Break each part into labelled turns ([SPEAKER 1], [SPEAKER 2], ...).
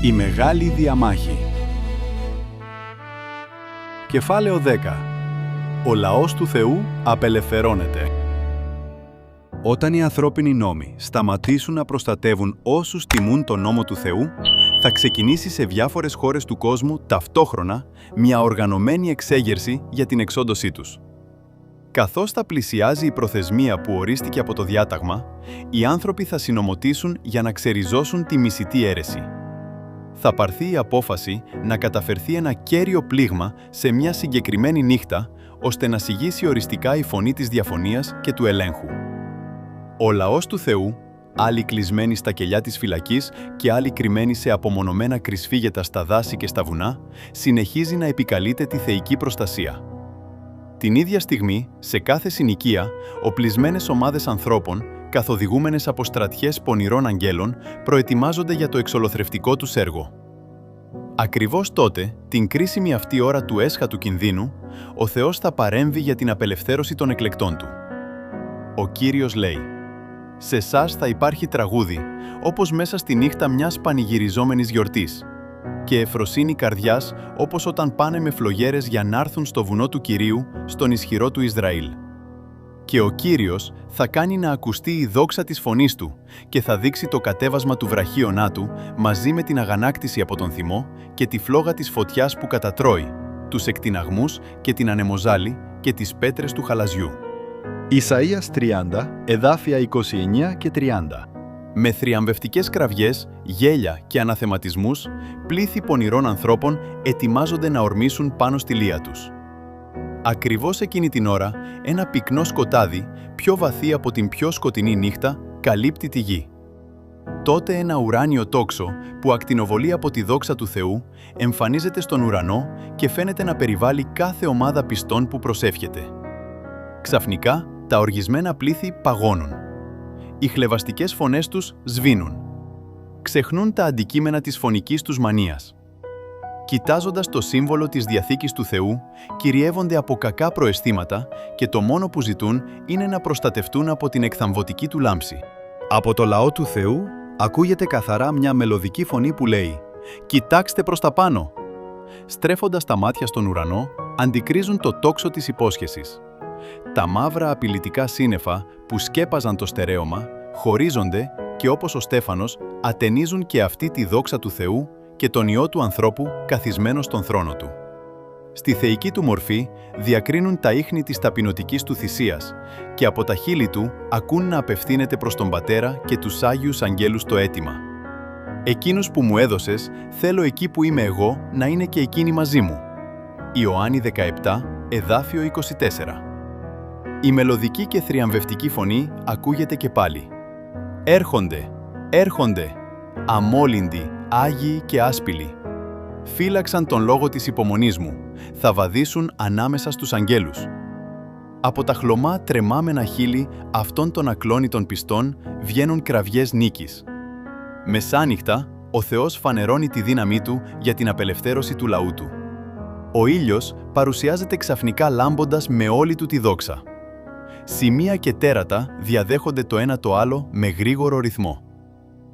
[SPEAKER 1] Η Μεγάλη Διαμάχη. Κεφάλαιο 10. Ο λαός του Θεού απελευθερώνεται. Όταν οι ανθρώπινοι νόμοι σταματήσουν να προστατεύουν όσους τιμούν τον νόμο του Θεού, θα ξεκινήσει σε διάφορες χώρες του κόσμου ταυτόχρονα μια οργανωμένη εξέγερση για την εξόντωσή τους. Καθώς θα πλησιάζει η προθεσμία που ορίστηκε από το διάταγμα, οι άνθρωποι θα συνομωτήσουν για να ξεριζώσουν τη μισητή αίρεση. Θα πάρθει η απόφαση να καταφερθεί ένα κέριο πλήγμα σε μια συγκεκριμένη νύχτα, ώστε να σιγήσει οριστικά η φωνή της διαφωνίας και του ελέγχου. Ο λαός του Θεού, άλλοι κλεισμένοι στα κελιά της φυλακής και άλλοι κρυμμένοι σε απομονωμένα κρυσφύγετα στα δάση και στα βουνά, συνεχίζει να επικαλείται τη θεϊκή προστασία. Την ίδια στιγμή, σε κάθε συνοικία, οπλισμένες ομάδες ανθρώπων, καθοδηγούμενες από στρατιές πονηρών αγγέλων, προετοιμάζονται για το εξολοθρευτικό τους έργο. Ακριβώς τότε, την κρίσιμη αυτή ώρα του έσχατου κινδύνου, ο Θεός θα παρέμβει για την απελευθέρωση των εκλεκτών Του. Ο Κύριος λέει: «Σε εσάς θα υπάρχει τραγούδι, όπως μέσα στη νύχτα μιας πανηγυριζόμενης γιορτής, και ευφροσύνη καρδιάς, όπως όταν πάνε με φλογέρες για να έρθουν στο βουνό του Κυρίου, στον ισχυρό του Ισραήλ. Και ο Κύριος θα κάνει να ακουστεί η δόξα της φωνής Του και θα δείξει το κατέβασμα του βραχίωνά Του μαζί με την αγανάκτηση από τον θυμό και τη φλόγα της φωτιάς που κατατρώει, τους εκτιναγμούς και την ανεμοζάλη και τις πέτρες του χαλαζιού». Ισαΐας 30, εδάφια 29 και 30. Με θριαμβευτικές κραυγές, γέλια και αναθεματισμούς, πλήθη πονηρών ανθρώπων ετοιμάζονται να ορμήσουν πάνω στη λία τους. Ακριβώς εκείνη την ώρα, ένα πυκνό σκοτάδι, πιο βαθύ από την πιο σκοτεινή νύχτα, καλύπτει τη γη. Τότε ένα ουράνιο τόξο, που ακτινοβολεί από τη δόξα του Θεού, εμφανίζεται στον ουρανό και φαίνεται να περιβάλλει κάθε ομάδα πιστών που προσεύχεται. Ξαφνικά, τα οργισμένα πλήθη παγώνουν. Οι χλευαστικές φωνές τους σβήνουν. Ξεχνούν τα αντικείμενα της φωνικής τους μανίας. Κοιτάζοντας το σύμβολο της Διαθήκης του Θεού, κυριεύονται από κακά προαισθήματα και το μόνο που ζητούν είναι να προστατευτούν από την εκθαμβωτική του λάμψη. Από το λαό του Θεού ακούγεται καθαρά μια μελωδική φωνή που λέει: «Κοιτάξτε προς τα πάνω». Στρέφοντας τα μάτια στον ουρανό, αντικρίζουν το τόξο της υπόσχεσης. Τα μαύρα απειλητικά σύννεφα που σκέπαζαν το στερέωμα χωρίζονται και, όπως ο Στέφανος, ατενίζουν και αυτή τη δόξα του Θεού και τον Υιό του ανθρώπου καθισμένο στον θρόνο Του. Στη θεϊκή Του μορφή διακρίνουν τα ίχνη της ταπεινωτικής Του θυσίας και από τα χείλη Του ακούν να απευθύνεται προς τον Πατέρα και τους Άγιους Αγγέλους το αίτημα: «Εκείνους που μου έδωσες, θέλω εκεί που είμαι εγώ να είναι και εκείνοι μαζί μου». Ιωάννη 17, εδάφιο 24. Η μελωδική και θριαμβευτική φωνή ακούγεται και πάλι. «Έρχονται, έρχονται, αμόλυντοι, άγιοι και άσπυλοι. Φύλαξαν τον λόγο της υπομονής μου, θα βαδίσουν ανάμεσα στους αγγέλους». Από τα χλωμά τρεμάμενα χείλη αυτών των ακλόνητων πιστών βγαίνουν κραυγές νίκης. Μεσάνυχτα, ο Θεός φανερώνει τη δύναμή Του για την απελευθέρωση του λαού Του. Ο ήλιος παρουσιάζεται ξαφνικά λάμποντας με όλη του τη δόξα. Σημεία και τέρατα διαδέχονται το ένα το άλλο με γρήγορο ρυθμό.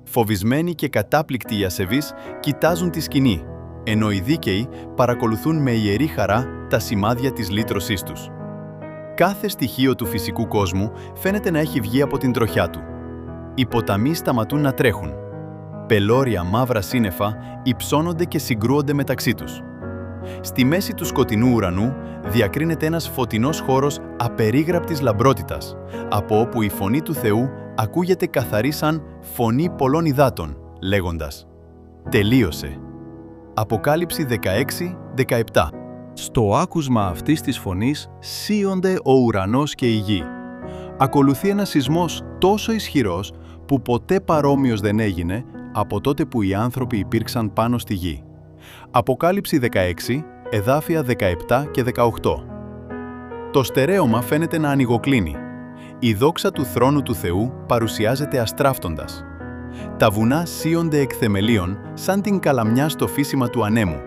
[SPEAKER 1] Φοβισμένοι και κατάπληκτοι οι ασεβείς κοιτάζουν τη σκηνή, ενώ οι δίκαιοι παρακολουθούν με ιερή χαρά τα σημάδια της λύτρωσής τους. Κάθε στοιχείο του φυσικού κόσμου φαίνεται να έχει βγει από την τροχιά του. Οι ποταμοί σταματούν να τρέχουν. Πελώρια μαύρα σύννεφα υψώνονται και συγκρούονται μεταξύ τους. Στη μέση του σκοτεινού ουρανού διακρίνεται ένας φωτεινός χώρος απερίγραπτης λαμπρότητας, από όπου η φωνή του Θεού ακούγεται καθαρή σαν φωνή πολλών υδάτων, λέγοντας: «Τελείωσε». Αποκάλυψη 16-17. Στο άκουσμα αυτής της φωνής σύονται ο ουρανός και η γη. Ακολουθεί ένας σεισμός τόσο ισχυρός που ποτέ παρόμοιος δεν έγινε από τότε που οι άνθρωποι υπήρξαν πάνω στη γη. Αποκάλυψη 16, εδάφια 17 και 18. Το στερέωμα φαίνεται να ανοιγοκλίνει. Η δόξα του θρόνου του Θεού παρουσιάζεται αστράφτοντας. Τα βουνά σύονται εκ θεμελίων σαν την καλαμιά στο φύσιμα του ανέμου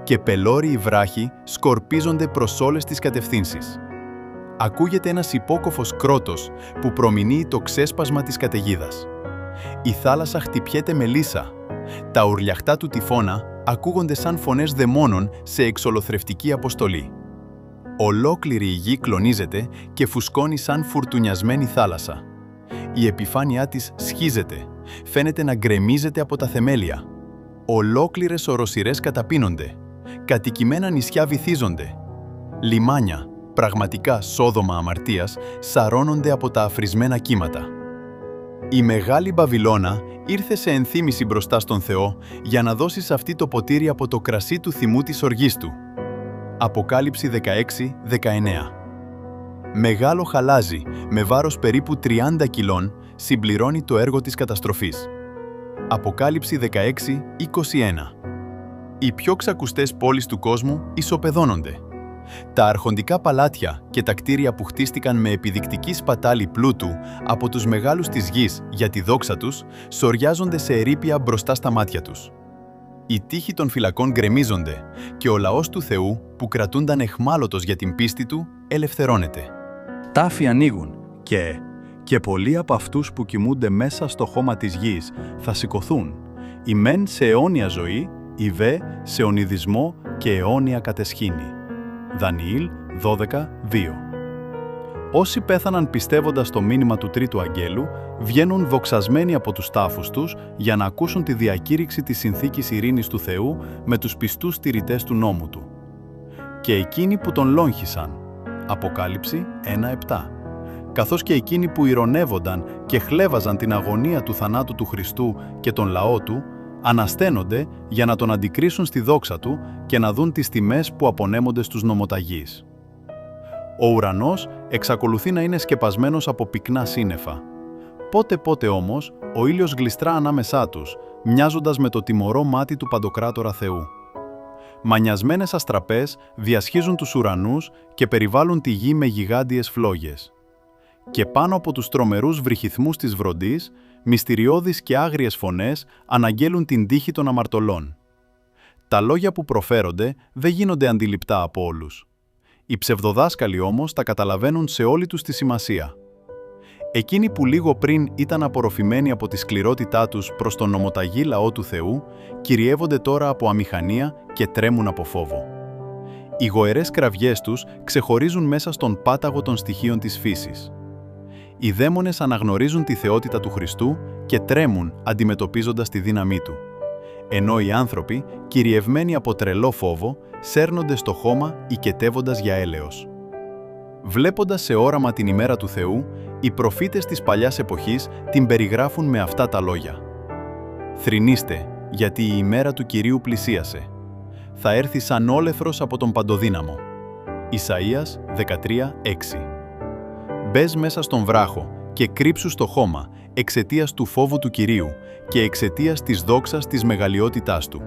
[SPEAKER 1] και πελώριοι βράχοι σκορπίζονται προς όλες τις κατευθύνσεις. Ακούγεται ένας υπόκοφος κρότος που προμηνύει το ξέσπασμα της καταιγίδας. Η θάλασσα χτυπιέται με λύσα, Τα ουρλιαχτά του τυφώνα ακούγονται σαν φωνές δαιμόνων σε εξολοθρευτική αποστολή. Ολόκληρη η γη κλονίζεται και φουσκώνει σαν φουρτουνιασμένη θάλασσα. Η επιφάνειά της σχίζεται, φαίνεται να γκρεμίζεται από τα θεμέλια. Ολόκληρες οροσειρές καταπίνονται, κατοικημένα νησιά βυθίζονται. Λιμάνια, πραγματικά σόδομα αμαρτίας, σαρώνονται από τα αφρισμένα κύματα. Η Μεγάλη Μπαβυλώνα ήρθε σε ενθύμηση μπροστά στον Θεό για να δώσει σε αυτή το ποτήρι από το κρασί του θυμού της οργής του. Αποκάλυψη 16-19. Μεγάλο χαλάζι, με βάρος περίπου 30 κιλών, συμπληρώνει το έργο της καταστροφής. Αποκάλυψη 16-21. Οι πιο ξακουστές πόλεις του κόσμου ισοπεδώνονται. Τα αρχοντικά παλάτια και τα κτίρια που χτίστηκαν με επιδεικτική σπατάλη πλούτου από τους μεγάλους της γης για τη δόξα τους, σωριάζονται σε ερείπια μπροστά στα μάτια τους. Οι τοίχοι των φυλακών γκρεμίζονται και ο λαός του Θεού, που κρατούνταν αιχμάλωτος για την πίστη του, ελευθερώνεται. Τάφοι ανοίγουν και πολλοί από αυτούς που κοιμούνται μέσα στο χώμα της γης θα σηκωθούν, οι μεν σε αιώνια ζωή, οι βε σε ονειδισμό και αιώνια κατεσχήνη. Δανιήλ 12:2. Όσοι πέθαναν πιστεύοντας το μήνυμα του τρίτου αγγέλου, βγαίνουν δοξασμένοι από τους τάφους τους για να ακούσουν τη διακήρυξη της συνθήκης ειρήνης του Θεού με τους πιστούς τηρητές του νόμου του. Και εκείνοι που τον λόγχησαν. Αποκάλυψη 1:7. Καθώς και εκείνοι που ηρωνεύονταν και χλέβαζαν την αγωνία του θανάτου του Χριστού και τον λαό του, ανασταίνονται για να τον αντικρίσουν στη δόξα του και να δουν τις τιμές που απονέμονται στους νομοταγείς. Ο ουρανός εξακολουθεί να είναι σκεπασμένος από πυκνά σύννεφα. Πότε όμως ο ήλιος γλιστρά ανάμεσά τους, μοιάζοντας με το τιμωρό μάτι του Παντοκράτορα Θεού. Μανιασμένες αστραπές διασχίζουν τους ουρανούς και περιβάλλουν τη γη με γιγάντιες φλόγες. Και πάνω από τους τρομερούς βρυχυθμούς της βροντής, μυστηριώδεις και άγριες φωνές αναγγέλουν την τύχη των αμαρτωλών. Τα λόγια που προφέρονται δεν γίνονται αντιληπτά από όλους. Οι ψευδοδάσκαλοι όμως τα καταλαβαίνουν σε όλη τους τη σημασία. Εκείνοι που λίγο πριν ήταν απορροφημένοι από τη σκληρότητά τους προς τον νομοταγή λαό του Θεού, κυριεύονται τώρα από αμηχανία και τρέμουν από φόβο. Οι γοερές κραυγές τους ξεχωρίζουν μέσα στον πάταγο των στοιχείων της φύσης. Οι δαίμονες αναγνωρίζουν τη θεότητα του Χριστού και τρέμουν αντιμετωπίζοντας τη δύναμή του. Ενώ οι άνθρωποι, κυριευμένοι από τρελό φόβο, σέρνονται στο χώμα οικετεύοντας για έλεος. Βλέποντας σε όραμα την ημέρα του Θεού, οι προφήτες της παλιάς εποχής την περιγράφουν με αυτά τα λόγια. «Θρηνήστε, γιατί η ημέρα του Κυρίου πλησίασε. Θα έρθει σαν όλεθρος από τον Παντοδύναμο». Ισαΐας 13:6. «Μπες μέσα στον βράχο και κρύψου στο χώμα εξαιτίας του φόβου του Κυρίου και εξαιτίας της δόξας της μεγαλειότητάς του.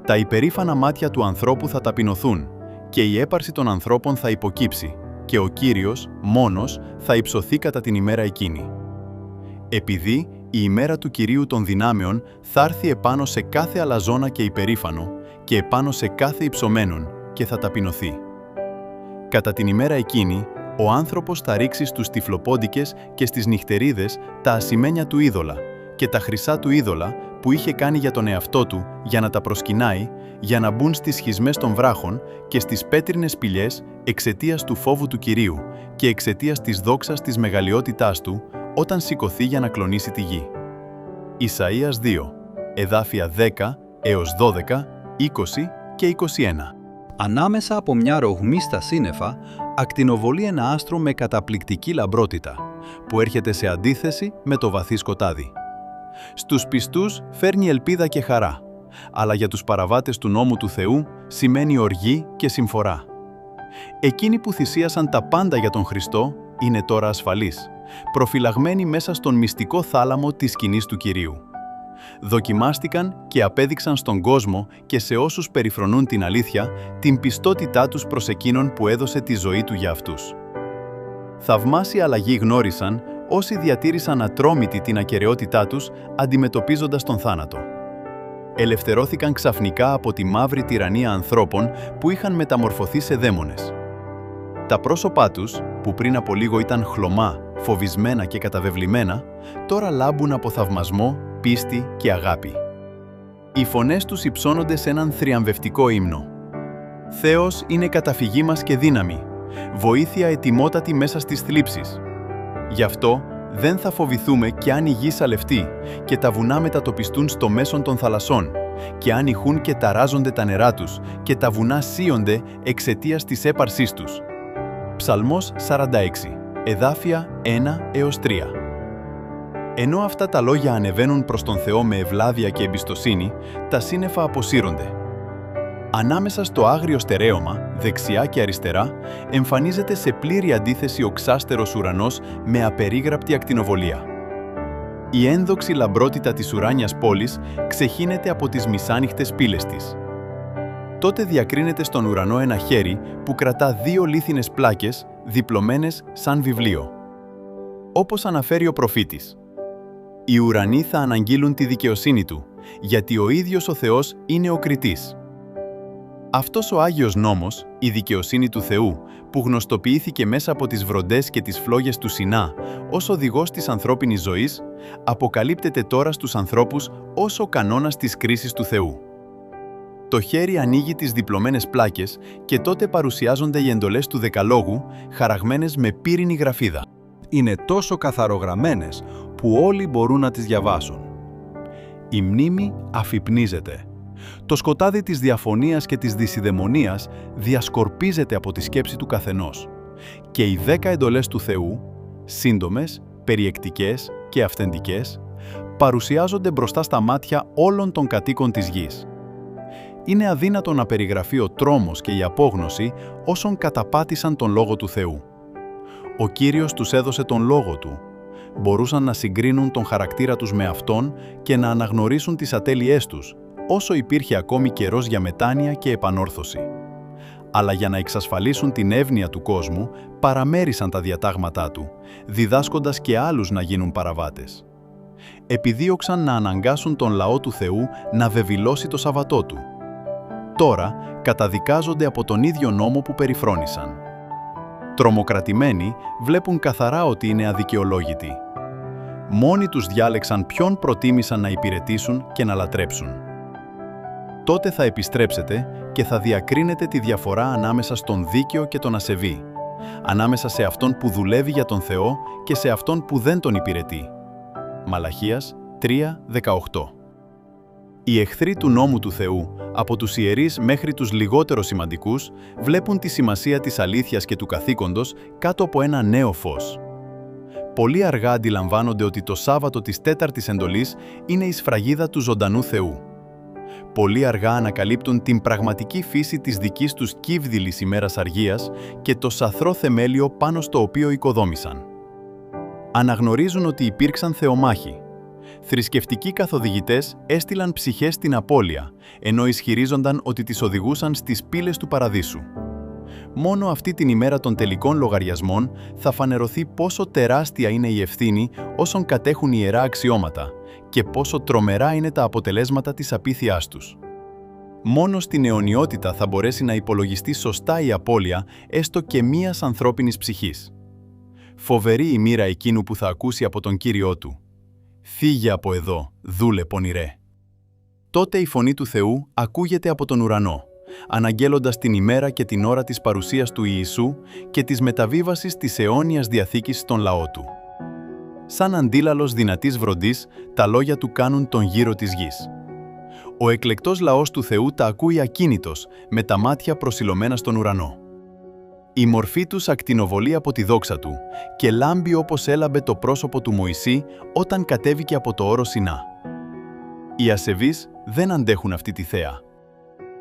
[SPEAKER 1] Τα υπερήφανα μάτια του ανθρώπου θα ταπεινωθούν και η έπαρση των ανθρώπων θα υποκύψει και ο Κύριος μόνος θα υψωθεί κατά την ημέρα εκείνη. Επειδή η ημέρα του Κυρίου των δυνάμεων θα έρθει επάνω σε κάθε αλαζόνα και υπερήφανο και επάνω σε κάθε υψωμένον και θα ταπεινωθεί. Κατά την ημέρα εκείνη, ο άνθρωπος θα ρίξει στους τυφλοπόντικες και στις νυχτερίδες τα ασημένια του είδωλα και τα χρυσά του είδωλα που είχε κάνει για τον εαυτό του για να τα προσκυνάει, για να μπουν στις σχισμές των βράχων και στις πέτρινες σπηλιές εξαιτίας του φόβου του Κυρίου και εξαιτίας της δόξας της μεγαλειότητάς του όταν σηκωθεί για να κλονίσει τη γη». Ισαΐας 2, εδάφια 10 έως 12, 20 και 21.
[SPEAKER 2] Ανάμεσα από μια ρογμή στα σύννεφα, ακτινοβολεί ένα άστρο με καταπληκτική λαμπρότητα, που έρχεται σε αντίθεση με το βαθύ σκοτάδι. Στους πιστούς φέρνει ελπίδα και χαρά, αλλά για τους παραβάτες του νόμου του Θεού σημαίνει οργή και συμφορά. Εκείνοι που θυσίασαν τα πάντα για τον Χριστό είναι τώρα ασφαλείς, προφυλαγμένοι μέσα στον μυστικό θάλαμο της σκηνής του Κυρίου. Δοκιμάστηκαν και απέδειξαν στον κόσμο και σε όσους περιφρονούν την αλήθεια την πιστότητά τους προς εκείνον που έδωσε τη ζωή του για αυτούς. Θαυμάσια αλλαγή γνώρισαν όσοι διατήρησαν ατρόμητη την ακεραιότητά τους αντιμετωπίζοντας τον θάνατο. Ελευθερώθηκαν ξαφνικά από τη μαύρη τυραννία ανθρώπων που είχαν μεταμορφωθεί σε δαίμονες. Τα πρόσωπά τους, που πριν από λίγο ήταν χλωμά, φοβισμένα και καταβεβλημένα, τώρα λάμπουν από θαυμασμό, πίστη και αγάπη. Οι φωνές τους υψώνονται σε έναν θριαμβευτικό ύμνο. Θεός είναι καταφυγή μας και δύναμη, βοήθεια ετοιμότατη μέσα στις θλίψεις. Γι' αυτό δεν θα φοβηθούμε κι αν η γη σαλευτεί και τα βουνά μετατοπιστούν στο μέσον των θαλασσών και αν ηχούν και ταράζονται τα νερά τους και τα βουνά σύονται εξαιτίας της έπαρσής τους. Ψαλμός 46, εδάφια 1 έως 3. Ενώ αυτά τα λόγια ανεβαίνουν προς τον Θεό με ευλάβεια και εμπιστοσύνη, τα σύννεφα αποσύρονται. Ανάμεσα στο άγριο στερέωμα, δεξιά και αριστερά, εμφανίζεται σε πλήρη αντίθεση ο ξάστερος ουρανός με απερίγραπτη ακτινοβολία. Η ένδοξη λαμπρότητα της ουράνιας πόλης ξεχύνεται από τις μισάνυχτες πύλες της. Τότε διακρίνεται στον ουρανό ένα χέρι που κρατά 2 λίθινες πλάκες, διπλωμένες σαν βιβλίο. Όπως αναφέρει ο προφήτης, «Οι ουρανοί θα αναγγείλουν τη δικαιοσύνη του, γιατί ο ίδιος ο Θεός είναι ο κριτής». Αυτός ο Άγιος Νόμος, η δικαιοσύνη του Θεού, που γνωστοποιήθηκε μέσα από τις βροντές και τις φλόγες του Σινά ως οδηγός της ανθρώπινης ζωής, αποκαλύπτεται τώρα στους ανθρώπους ως ο κανόνας της κρίσης του Θεού. Το χέρι ανοίγει τις διπλωμένες πλάκες και τότε παρουσιάζονται οι εντολές του Δεκαλόγου, χαραγμένες με πύρινη γραφίδα.
[SPEAKER 1] Είναι τόσο καθαρογραμμένες που όλοι μπορούν να τις διαβάσουν. Η μνήμη αφυπνίζεται. Το σκοτάδι της διαφωνίας και της δυσιδαιμονίας διασκορπίζεται από τη σκέψη του καθενός. Και οι 10 εντολές του Θεού, σύντομες, περιεκτικές και αυθεντικές, παρουσιάζονται μπροστά στα μάτια όλων των κατοίκων της γης. Είναι αδύνατο να περιγραφεί ο τρόμος και η απόγνωση όσων καταπάτησαν τον Λόγο του Θεού. Ο Κύριος τους έδωσε τον Λόγο Του. Μπορούσαν να συγκρίνουν τον χαρακτήρα τους με Αυτόν και να αναγνωρίσουν τις ατέλειές τους, όσο υπήρχε ακόμη καιρός για μετάνοια και επανόρθωση. Αλλά για να εξασφαλίσουν την εύνοια του κόσμου, παραμέρισαν τα διατάγματά Του, διδάσκοντας και άλλους να γίνουν παραβάτες. Επιδίωξαν να αναγκάσουν τον λαό του Θεού να βεβηλώσει το Σαββατό Του. Τώρα καταδικάζονται από τον ίδιο νόμο που περιφρόνησαν. Τρομοκρατημένοι βλέπουν καθαρά ότι είναι αδικαιολόγητοι. Μόνοι τους διάλεξαν ποιον προτίμησαν να υπηρετήσουν και να λατρέψουν. Τότε θα επιστρέψετε και θα διακρίνετε τη διαφορά ανάμεσα στον δίκαιο και τον ασεβή, ανάμεσα σε αυτόν που δουλεύει για τον Θεό και σε αυτόν που δεν τον υπηρετεί. Μαλαχίας 3:18. Οι εχθροί του νόμου του Θεού, από τους ιερείς μέχρι τους λιγότερο σημαντικούς, βλέπουν τη σημασία της αλήθειας και του καθήκοντος κάτω από ένα νέο φως. Πολύ αργά αντιλαμβάνονται ότι το Σάββατο της τέταρτης εντολής είναι η σφραγίδα του ζωντανού Θεού. Πολύ αργά ανακαλύπτουν την πραγματική φύση της δικής τους κύβδηλης ημέρας αργίας και το σαθρό θεμέλιο πάνω στο οποίο οικοδόμησαν. Αναγνωρίζουν ότι υπήρξαν θεομάχοι. Θρησκευτικοί καθοδηγητές έστειλαν ψυχές στην απώλεια, ενώ ισχυρίζονταν ότι τις οδηγούσαν στις πύλες του παραδείσου. Μόνο αυτή την ημέρα των τελικών λογαριασμών θα φανερωθεί πόσο τεράστια είναι η ευθύνη όσων κατέχουν ιερά αξιώματα και πόσο τρομερά είναι τα αποτελέσματα της απίθειάς τους. Μόνο στην αιωνιότητα θα μπορέσει να υπολογιστεί σωστά η απώλεια έστω και μίας ανθρώπινης ψυχής. Φοβερή η μοίρα εκείνου που θα ακούσει από τον Κύριό του: «Φύγε από εδώ, δούλε πονηρέ». Τότε η φωνή του Θεού ακούγεται από τον ουρανό, αναγγέλλοντας την ημέρα και την ώρα της παρουσίας του Ιησού και της μεταβίβασης της αιώνιας διαθήκης στον λαό του. Σαν αντίλαλος δυνατής βροντής, τα λόγια του κάνουν τον γύρο της γης. Ο εκλεκτός λαός του Θεού τα ακούει ακίνητος, με τα μάτια προσιλωμένα στον ουρανό. Η μορφή τους ακτινοβολεί από τη δόξα του και λάμπει όπως έλαμπε το πρόσωπο του Μωυσή όταν κατέβηκε από το όρο Σινά. Οι ασεβείς δεν αντέχουν αυτή τη θέα.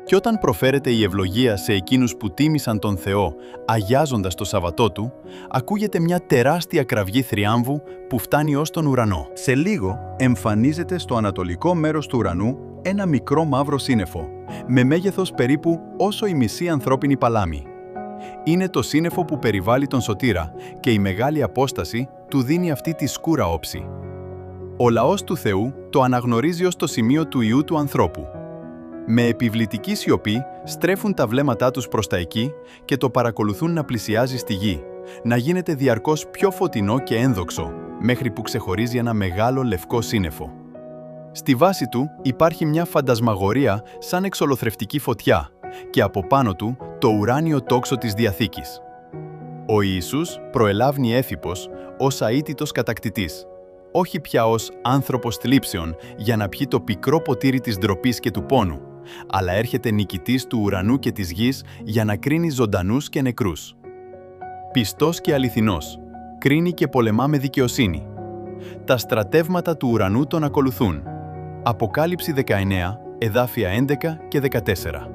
[SPEAKER 1] Και όταν προφέρεται η ευλογία σε εκείνους που τίμησαν τον Θεό, αγιάζοντας το Σαββατό του, ακούγεται μια τεράστια κραυγή θριάμβου που φτάνει ως τον ουρανό.
[SPEAKER 2] Σε λίγο εμφανίζεται στο ανατολικό μέρος του ουρανού ένα μικρό μαύρο σύννεφο, με μέγεθος περίπου όσο η μισή ανθρώπινη παλάμη. Είναι το σύννεφο που περιβάλλει τον Σωτήρα και η μεγάλη απόσταση του δίνει αυτή τη σκούρα όψη. Ο λαός του Θεού το αναγνωρίζει ως το σημείο του Υιού του ανθρώπου. Με επιβλητική σιωπή στρέφουν τα βλέμματά τους προς τα εκεί και το παρακολουθούν να πλησιάζει στη γη, να γίνεται διαρκώς πιο φωτεινό και ένδοξο, μέχρι που ξεχωρίζει ένα μεγάλο λευκό σύννεφο. Στη βάση του υπάρχει μια φαντασμαγορία σαν εξολοθρευτική φωτιά και από πάνω του το ουράνιο τόξο της Διαθήκης. Ο Ιησούς προελάβνει έφυπος ως αίτητος κατακτητής, όχι πια ως άνθρωπος θλίψεων για να πιει το πικρό ποτήρι της ντροπής και του πόνου, αλλά έρχεται νικητής του ουρανού και της γης για να κρίνει ζωντανούς και νεκρούς. Πιστός και αληθινός, κρίνει και πολεμά με δικαιοσύνη. Τα στρατεύματα του ουρανού τον ακολουθούν. Αποκάλυψη 19, εδάφια 11 και 14.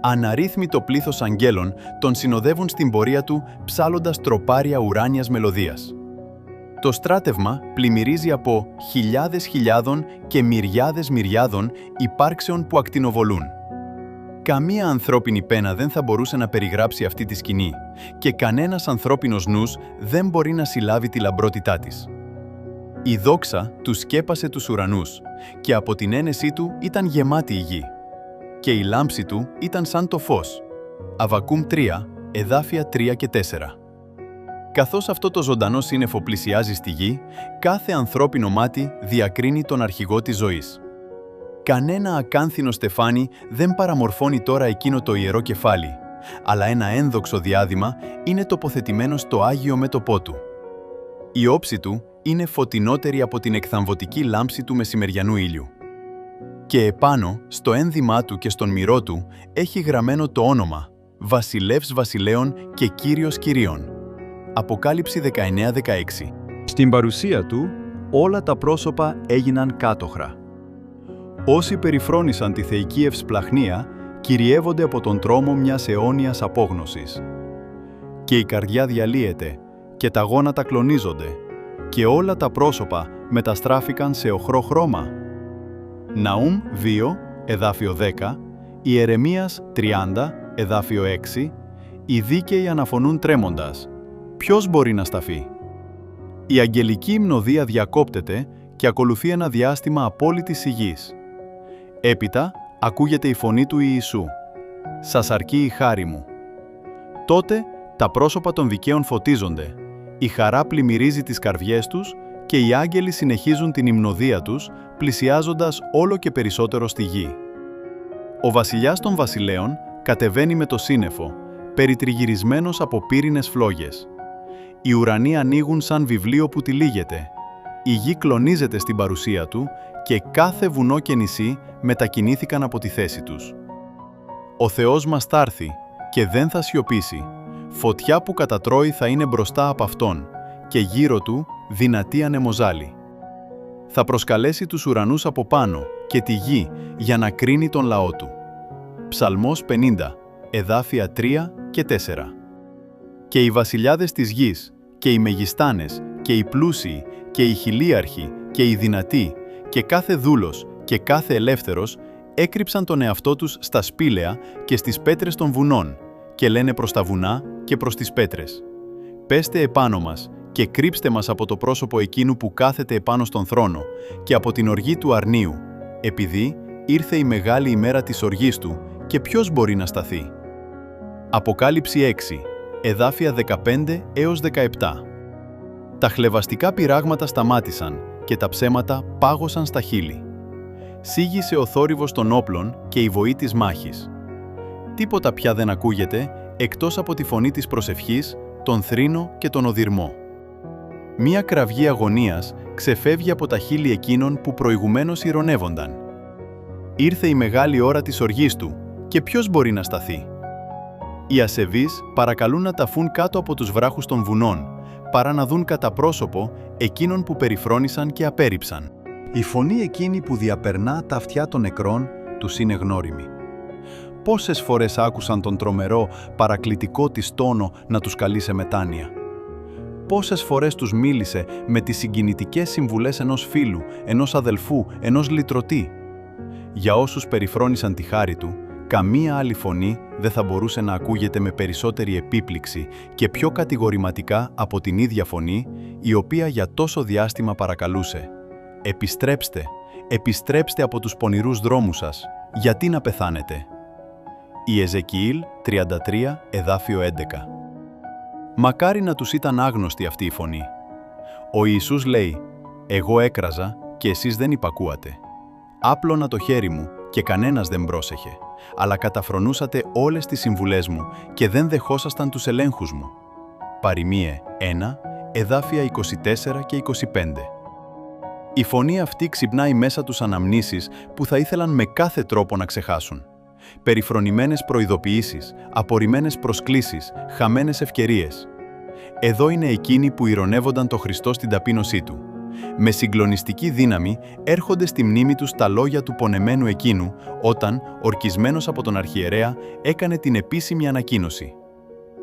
[SPEAKER 2] Αναρρύθμιτο πλήθος αγγέλων τον συνοδεύουν στην πορεία του ψάλλοντας τροπάρια ουράνιας μελωδίας. Το στράτευμα πλημμυρίζει από χιλιάδες χιλιάδων και μυριάδες μυριάδων υπάρξεων που ακτινοβολούν. Καμία ανθρώπινη πένα δεν θα μπορούσε να περιγράψει αυτή τη σκηνή και κανένας ανθρώπινος νους δεν μπορεί να συλλάβει τη λαμπρότητά της. Η δόξα του σκέπασε τους ουρανούς και από την ένεσή του ήταν γεμάτη η γη. Και η λάμψη του ήταν σαν το φως. Αβακούμ 3, εδάφια 3 και 4. Καθώς αυτό το ζωντανό σύννεφο πλησιάζει στη γη, κάθε ανθρώπινο μάτι διακρίνει τον αρχηγό της ζωής. Κανένα ακάνθινο στεφάνι δεν παραμορφώνει τώρα εκείνο το ιερό κεφάλι, αλλά ένα ένδοξο διάδημα είναι τοποθετημένο στο Άγιο μέτωπό του. Η όψη του είναι φωτεινότερη από την εκθαμβωτική λάμψη του μεσημεριανού ήλιου. Και επάνω, στο ένδυμά του και στον μυρό του, έχει γραμμένο το όνομα «Βασιλεύς Βασιλέων και Κύριος Κυρίων». Αποκάλυψη 19-16.
[SPEAKER 1] Στην παρουσία του, όλα τα πρόσωπα έγιναν κάτοχρα. Όσοι περιφρόνησαν τη θεϊκή ευσπλαχνία, κυριεύονται από τον τρόμο μιας αιώνιας απόγνωσης. Και η καρδιά διαλύεται, και τα γόνατα κλονίζονται, και όλα τα πρόσωπα μεταστράφηκαν σε οχρό χρώμα. Ναούμ 2, εδάφιο 10, Ιερεμίας 30, εδάφιο 6, οι δίκαιοι αναφωνούν τρέμοντας. Ποιος μπορεί να σταθεί? Η αγγελική υμνοδία διακόπτεται και ακολουθεί ένα διάστημα απόλυτης σιγής. Έπειτα ακούγεται η φωνή του Ιησού. «Σας αρκεί η χάρη μου». Τότε τα πρόσωπα των δικαίων φωτίζονται, η χαρά πλημμυρίζει τις καρδιές τους και οι άγγελοι συνεχίζουν την υμνοδία τους, πλησιάζοντας όλο και περισσότερο στη γη. Ο βασιλιάς των βασιλέων κατεβαίνει με το σύννεφο, περιτριγυρισμένος από πύρινες φλόγες. Οι ουρανοί ανοίγουν σαν βιβλίο που τυλίγεται. Η γη κλονίζεται στην παρουσία του και κάθε βουνό και νησί μετακινήθηκαν από τη θέση τους. Ο Θεός μας θα έρθει και δεν θα σιωπήσει. Φωτιά που κατατρώει θα είναι μπροστά από Αυτόν και γύρω του δυνατή ανεμοζάλη. Θα προσκαλέσει τους ουρανούς από πάνω και τη γη για να κρίνει τον λαό του. Ψαλμός 50, εδάφια 3 και 4. Και οι βασιλιάδες της γης, και οι μεγιστάνες, και οι πλούσιοι, και οι χιλίαρχοι, και οι δυνατοί, και κάθε δούλος, και κάθε ελεύθερος, έκρυψαν τον εαυτό τους στα σπήλαια και στις πέτρες των βουνών, και λένε προς τα βουνά και προς τις πέτρες. «Πέστε επάνω μας και κρύψτε μας από το πρόσωπο εκείνου που κάθεται επάνω στον θρόνο και από την οργή του αρνίου, επειδή ήρθε η μεγάλη ημέρα της οργής του και ποιος μπορεί να σταθεί». Αποκάλυψη 6, εδάφια 15 έως 17. Τα χλευαστικά πειράγματα σταμάτησαν και τα ψέματα πάγωσαν στα χείλη. Σίγησε ο θόρυβος των όπλων και η βοή της μάχης. Τίποτα πια δεν ακούγεται εκτός από τη φωνή της προσευχής, τον θρήνο και τον οδυρμό. Μία κραυγή αγωνίας ξεφεύγει από τα χείλη εκείνων που προηγουμένως ηρωνεύονταν. Ήρθε η μεγάλη ώρα της οργής του και ποιος μπορεί να σταθεί? Οι ασεβείς παρακαλούν να ταφούν κάτω από τους βράχους των βουνών, παρά να δουν κατά πρόσωπο εκείνων που περιφρόνησαν και απέρριψαν. Η φωνή εκείνη που διαπερνά τα αυτιά των νεκρών τους είναι γνώριμη. Πόσες φορές άκουσαν τον τρομερό, παρακλητικό της τόνο να τους καλεί σε μετάνοια. Πόσες φορές τους μίλησε με τις συγκινητικές συμβουλές ενός φίλου, ενός αδελφού, ενός λυτρωτή. Για όσους περιφρόνησαν τη χάρη του, καμία άλλη φωνή δεν θα μπορούσε να ακούγεται με περισσότερη επίπληξη και πιο κατηγορηματικά από την ίδια φωνή, η οποία για τόσο διάστημα παρακαλούσε «Επιστρέψτε, επιστρέψτε από τους πονηρούς δρόμους σας, γιατί να πεθάνετε». Η Εζεκιήλ 33, εδάφιο 11. Μακάρι να τους ήταν άγνωστη αυτή η φωνή. Ο Ιησούς λέει «Εγώ έκραζα και εσείς δεν υπακούατε.
[SPEAKER 2] Άπλωνα το χέρι μου και κανένας δεν πρόσεχε, αλλά καταφρονούσατε όλες τις συμβουλές μου και δεν δεχόσασταν τους ελέγχους μου. Παροιμίε 1, εδάφια 24 και 25. Η φωνή αυτή ξυπνάει μέσα τους αναμνήσεις που θα ήθελαν με κάθε τρόπο να ξεχάσουν. Περιφρονημένες προειδοποιήσεις, απορριμμένες προσκλήσεις, χαμένες ευκαιρίες. Εδώ είναι εκείνοι που ηρωνεύονταν το Χριστό στην ταπείνωσή του. Με συγκλονιστική δύναμη έρχονται στη μνήμη τους τα λόγια του πονεμένου εκείνου όταν, ορκισμένος από τον αρχιερέα, έκανε την επίσημη ανακοίνωση.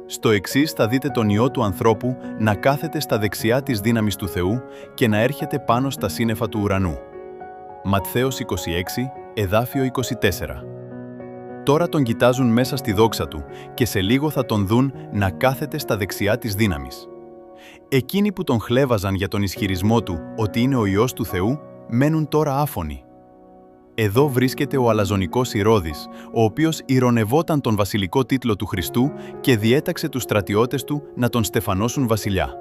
[SPEAKER 2] Στο εξής θα δείτε τον Υιό του ανθρώπου να κάθεται στα δεξιά της δύναμης του Θεού και να έρχεται πάνω στα σύννεφα του ουρανού. Ματθαίος 26, εδάφιο 24. Τώρα τον κοιτάζουν μέσα στη δόξα του και σε λίγο θα τον δουν να κάθεται στα δεξιά της δύναμης. Εκείνοι που τον χλέβαζαν για τον ισχυρισμό του ότι είναι ο Υιός του Θεού, μένουν τώρα άφωνοι. Εδώ βρίσκεται ο αλαζονικός Ηρώδης, ο οποίος ηρωνευόταν τον βασιλικό τίτλο του Χριστού και διέταξε τους στρατιώτες του να τον στεφανώσουν βασιλιά.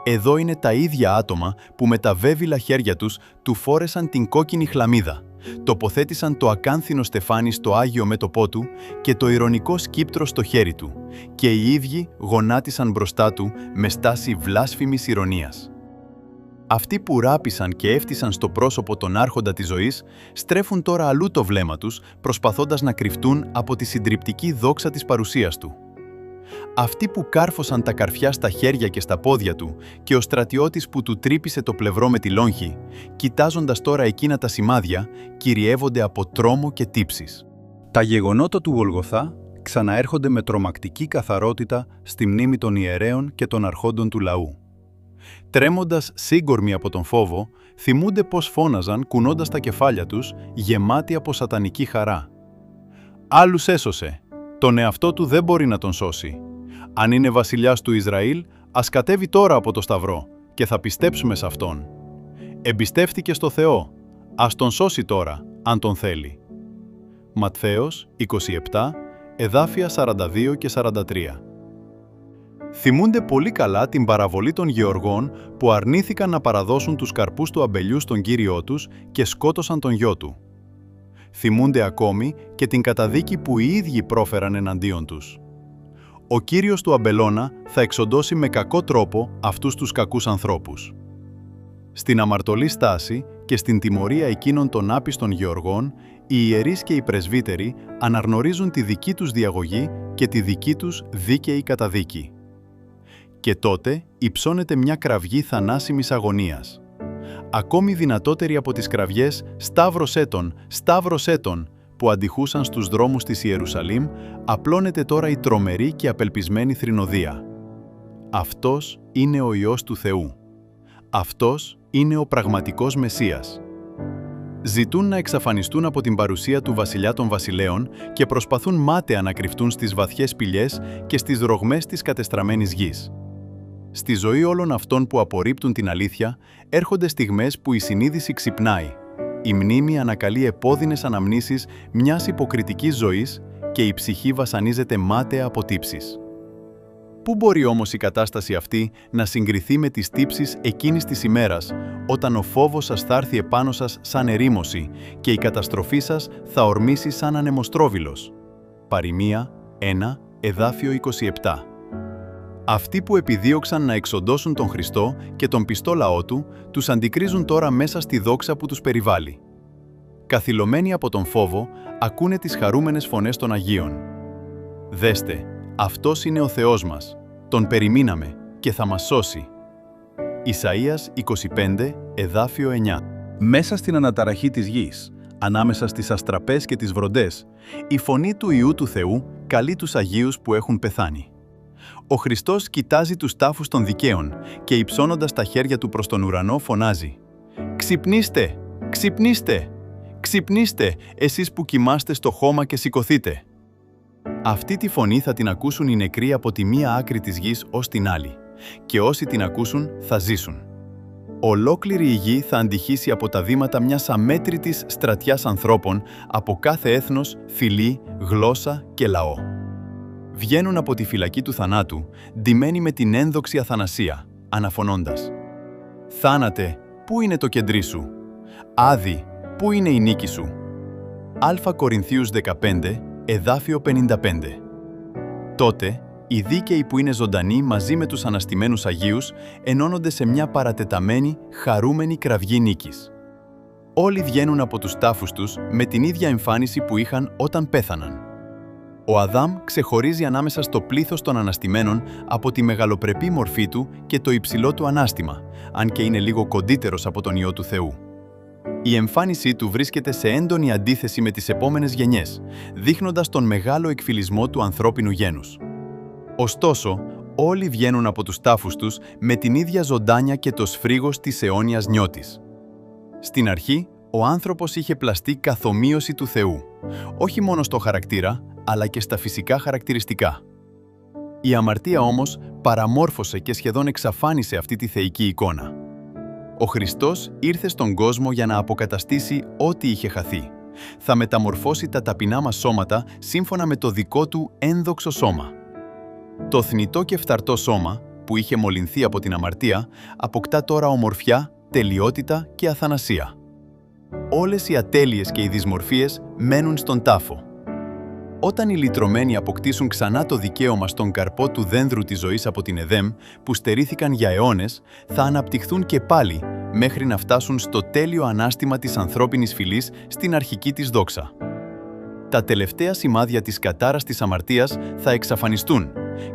[SPEAKER 2] Εδώ είναι τα ίδια άτομα που με τα βέβυλα χέρια τους του φόρεσαν την κόκκινη χλαμίδα, τοποθέτησαν το ακάνθινο στεφάνι στο Άγιο μέτωπό του και το ηρωνικό σκύπτρο στο χέρι του, και οι ίδιοι γονάτισαν μπροστά του με στάση βλάσφημης ηρωνίας. Αυτοί που ράπησαν και έφτισαν στο πρόσωπο τον άρχοντα της ζωής, στρέφουν τώρα αλλού το βλέμμα τους, προσπαθώντας να κρυφτούν από τη συντριπτική δόξα της παρουσίας του. Αυτοί που κάρφωσαν τα καρφιά στα χέρια και στα πόδια του και ο στρατιώτης που του τρύπησε το πλευρό με τη λόγχη, κοιτάζοντας τώρα εκείνα τα σημάδια, κυριεύονται από τρόμο και τύψεις.
[SPEAKER 1] Τα γεγονότα του Γολγοθά ξαναέρχονται με τρομακτική καθαρότητα στη μνήμη των ιερέων και των αρχόντων του λαού. Τρέμοντας σύγκορμοι από τον φόβο, θυμούνται πως φώναζαν κουνώντας τα κεφάλια τους, γεμάτοι από σατανική χαρά. «Άλλους έσωσε, τον εαυτό του δεν μπορεί να τον σώσει. Αν είναι βασιλιάς του Ισραήλ, ας κατέβει τώρα από το σταυρό και θα πιστέψουμε σε αυτόν. Εμπιστεύτηκε στο Θεό, ας τον σώσει τώρα, αν τον θέλει». Ματθαίος 27, εδάφια 42 και 43. Θυμούνται πολύ καλά την παραβολή των γεωργών που αρνήθηκαν να παραδώσουν τους καρπούς του αμπελιού στον κύριό τους και σκότωσαν τον γιο του. Θυμούνται ακόμη και την καταδίκη που οι ίδιοι πρόφεραν εναντίον τους. Ο κύριος του αμπελώνα θα εξοντώσει με κακό τρόπο αυτούς τους κακούς ανθρώπους. Στην αμαρτωλή στάση και στην τιμωρία εκείνων των άπιστων γεωργών, οι ιερείς και οι πρεσβύτεροι αναγνωρίζουν τη δική τους διαγωγή και τη δική τους δίκαιη καταδίκη. Και τότε υψώνεται μια κραυγή θανάσιμης αγωνίας. Ακόμη δυνατότερη από τις κραυγές «Σταύρωσέ τον» που αντιχούσαν στους δρόμους της Ιερουσαλήμ, απλώνεται τώρα η τρομερή και απελπισμένη θρηνοδία. Αυτός είναι ο Υιός του Θεού. Αυτός είναι ο πραγματικός Μεσσίας. Ζητούν να εξαφανιστούν από την παρουσία του βασιλιά των βασιλέων και προσπαθούν μάταια να κρυφτούν στις βαθιές σπηλιές και στις ρογμές της κατεστραμμένης γης. Στη ζωή όλων αυτών που απορρίπτουν την αλήθεια, έρχονται στιγμές που η συνείδηση ξυπνάει. Η μνήμη ανακαλεί επώδυνες αναμνήσεις μιας υποκριτικής ζωής και η ψυχή βασανίζεται μάταια από τύψεις. Πού μπορεί όμως η κατάσταση αυτή να συγκριθεί με τις τύψεις εκείνης της ημέρας, όταν ο φόβος σας θα έρθει επάνω σας σαν ερήμωση και η καταστροφή σας θα ορμήσει σαν ανεμοστρόβιλος. Παροιμία 1, εδάφιο 27. Αυτοί που επιδίωξαν να εξοντώσουν τον Χριστό και τον πιστό λαό του, τους αντικρίζουν τώρα μέσα στη δόξα που τους περιβάλλει. Καθυλωμένοι από τον φόβο, ακούνε τις χαρούμενες φωνές των Αγίων. «Δέστε, αυτός είναι ο Θεός μας, τον περιμείναμε και θα μας σώσει». Ισαΐας 25, εδάφιο 9. Μέσα στην αναταραχή της γης, ανάμεσα στις αστραπές και τις βροντές, η φωνή του Υιού του Θεού καλεί τους Αγίους που έχουν πεθάνει. Ο Χριστός κοιτάζει τους τάφους των δικαίων και υψώνοντας τα χέρια του προς τον ουρανό φωνάζει «Ξυπνήστε! Ξυπνήστε! Ξυπνήστε, εσείς που κοιμάστε στο χώμα και σηκωθείτε!» Αυτή τη φωνή θα την ακούσουν οι νεκροί από τη μία άκρη της γης ως την άλλη, και όσοι την ακούσουν θα ζήσουν. Ολόκληρη η γη θα αντυχήσει από τα βήματα μιας αμέτρητης στρατιάς ανθρώπων από κάθε έθνος, φυλή, γλώσσα και λαό. Βγαίνουν από τη φυλακή του θανάτου, ντυμένοι με την ένδοξη αθανασία, αναφωνώντας «Θάνατε, πού είναι το κεντρί σου? Άδη,
[SPEAKER 2] Πού είναι η νίκη σου? Α Κορινθίους 15, εδάφιο 55. Τότε, οι δίκαιοι που είναι ζωντανοί μαζί με τους αναστημένους Αγίους ενώνονται σε μια παρατεταμένη, χαρούμενη κραυγή νίκης. Όλοι βγαίνουν από τους τάφους τους με την ίδια εμφάνιση που είχαν όταν πέθαναν. Ο Αδάμ ξεχωρίζει ανάμεσα στο πλήθος των αναστημένων από τη μεγαλοπρεπή μορφή του και το υψηλό του ανάστημα, αν και είναι λίγο κοντύτερος από τον Υιό του Θεού. Η εμφάνισή του βρίσκεται σε έντονη αντίθεση με τις επόμενες γενιές, δείχνοντας τον μεγάλο εκφυλισμό του ανθρώπινου γένους. Ωστόσο, όλοι βγαίνουν από τους τάφους τους με την ίδια ζωντάνια και το σφρίγος της αιώνιας νιώτης. Στην αρχή, ο άνθρωπος είχε πλαστεί καθ' ομοίωση του Θεού, όχι μόνο στο χαρακτήρα, αλλά και στα φυσικά χαρακτηριστικά. Η αμαρτία όμως παραμόρφωσε και σχεδόν εξαφάνισε αυτή τη θεϊκή εικόνα. Ο Χριστός ήρθε στον κόσμο για να αποκαταστήσει ό,τι είχε χαθεί. Θα μεταμορφώσει τα ταπεινά μας σώματα σύμφωνα με το δικό του ένδοξο σώμα. Το θνητό και φθαρτό σώμα, που είχε μολυνθεί από την αμαρτία, αποκτά τώρα ομορφιά, τελειότητα και αθανασία. Όλες οι ατέλειες και οι δυσμορφίες μένουν στον τάφο. Όταν οι λυτρωμένοι αποκτήσουν ξανά το δικαίωμα στον καρπό του δένδρου της ζωής από την Εδέμ, που στερήθηκαν για αιώνες, θα αναπτυχθούν και πάλι, μέχρι να φτάσουν στο τέλειο ανάστημα της ανθρώπινης φυλής στην αρχική της δόξα. Τα τελευταία σημάδια της κατάρας της αμαρτίας θα εξαφανιστούν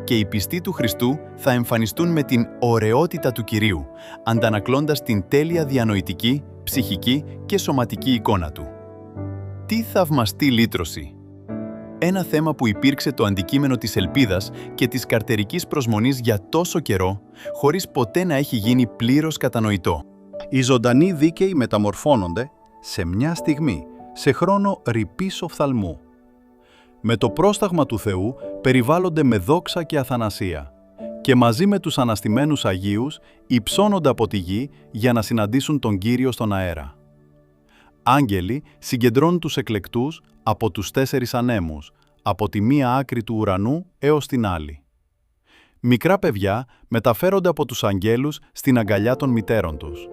[SPEAKER 2] και οι πιστοί του Χριστού θα εμφανιστούν με την ωραιότητα του Κυρίου, αντανακλώντας την τέλεια διανοητική, ψυχική και σωματική εικόνα του. Τι θαυμαστή λύτρωση! Ένα θέμα που υπήρξε το αντικείμενο της ελπίδας και της καρτερικής προσμονής για τόσο καιρό, χωρίς ποτέ να έχει γίνει πλήρως κατανοητό.
[SPEAKER 1] Οι ζωντανοί δίκαιοι μεταμορφώνονται σε μια στιγμή, σε χρόνο ρηπής οφθαλμού. Με το πρόσταγμα του Θεού περιβάλλονται με δόξα και αθανασία και μαζί με τους αναστημένους Αγίους υψώνονται από τη γη για να συναντήσουν τον Κύριο στον αέρα. Άγγελοι συγκεντρώνουν τους εκλεκτούς από τους 4 ανέμους, από τη μία άκρη του ουρανού έως την άλλη. Μικρά παιδιά μεταφέρονται από τους αγγέλους στην αγκαλιά των μητέρων τους.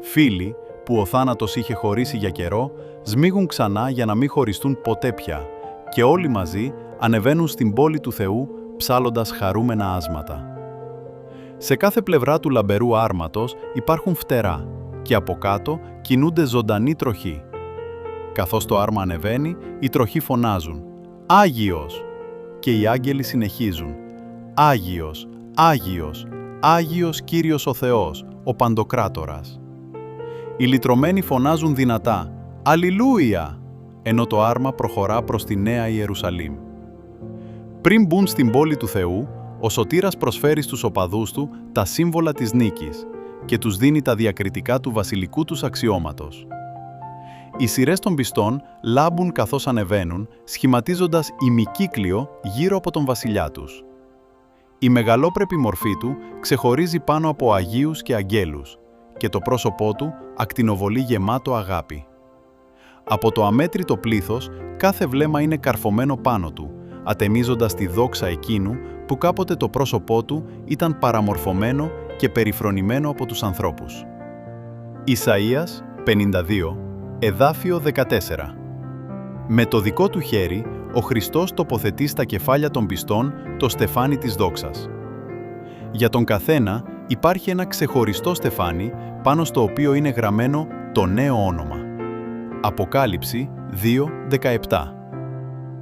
[SPEAKER 1] Φίλοι, που ο θάνατος είχε χωρίσει για καιρό, σμίγουν ξανά για να μην χωριστούν ποτέ πια και όλοι μαζί ανεβαίνουν στην πόλη του Θεού ψάλλοντας χαρούμενα άσματα. Σε κάθε πλευρά του λαμπερού άρματος υπάρχουν φτερά και από κάτω κινούνται ζωντανοί τροχοί. Καθώς το άρμα ανεβαίνει, οι τροχοί φωνάζουν «Άγιος» και οι άγγελοι συνεχίζουν «Άγιος, Άγιος, Άγιος Κύριος ο Θεός, ο Παντοκράτορας». Οι λυτρωμένοι φωνάζουν δυνατά «Αλληλούια», ενώ το άρμα προχωρά προς τη Νέα Ιερουσαλήμ. Πριν μπουν στην πόλη του Θεού, ο Σωτήρας προσφέρει στους οπαδούς του τα σύμβολα της νίκης και τους δίνει τα διακριτικά του βασιλικού τους αξιώματος. Οι σειρές των πιστών λάμπουν καθώς ανεβαίνουν, σχηματίζοντας ημικύκλιο γύρω από τον βασιλιά τους. Η μεγαλόπρεπη μορφή του ξεχωρίζει πάνω από Αγίους και Αγγέλους και το πρόσωπό του ακτινοβολεί γεμάτο αγάπη. Από το αμέτρητο πλήθος, κάθε βλέμμα είναι καρφωμένο πάνω του, ατεμίζοντας τη δόξα εκείνου που κάποτε το πρόσωπό του ήταν παραμορφωμένο και περιφρονημένο από τους ανθρώπους. Ισαΐας 52, εδάφιο 14. Με το δικό του χέρι, ο Χριστός τοποθετεί στα κεφάλια των πιστών το στεφάνι της δόξας. Για τον καθένα υπάρχει ένα ξεχωριστό στεφάνι πάνω στο οποίο είναι γραμμένο το νέο όνομα. Αποκάλυψη 2:17.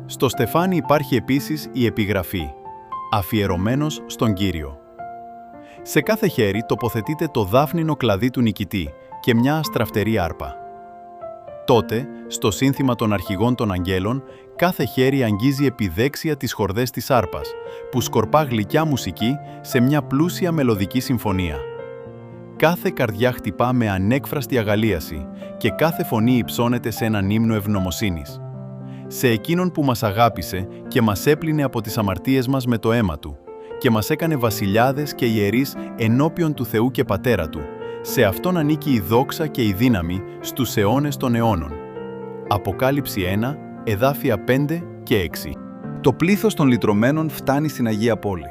[SPEAKER 1] Στο στεφάνι υπάρχει επίσης η επιγραφή «Αφιερωμένος στον Κύριο». Σε κάθε χέρι τοποθετείται το δάφνινο κλαδί του νικητή και μια αστραφτερή άρπα. Τότε, στο σύνθημα των αρχηγών των αγγέλων, κάθε χέρι αγγίζει επιδέξια τις χορδές της άρπας, που σκορπά γλυκιά μουσική σε μια πλούσια μελωδική συμφωνία. Κάθε καρδιά χτυπά με ανέκφραστη αγαλίαση και κάθε φωνή υψώνεται σε έναν ύμνο ευγνωμοσύνης. Σε εκείνον που μας αγάπησε και μας έπλυνε από τις αμαρτίες μας με το αίμα του και μας έκανε βασιλιάδες και ιερείς ενώπιον του Θεού και Πατέρα του, σε αυτόν ανήκει η δόξα και η δύναμη στους αιώνες των αιώνων. Αποκάλυψη 1, εδάφια 5 και 6. Το πλήθος των λυτρωμένων φτάνει στην Αγία Πόλη.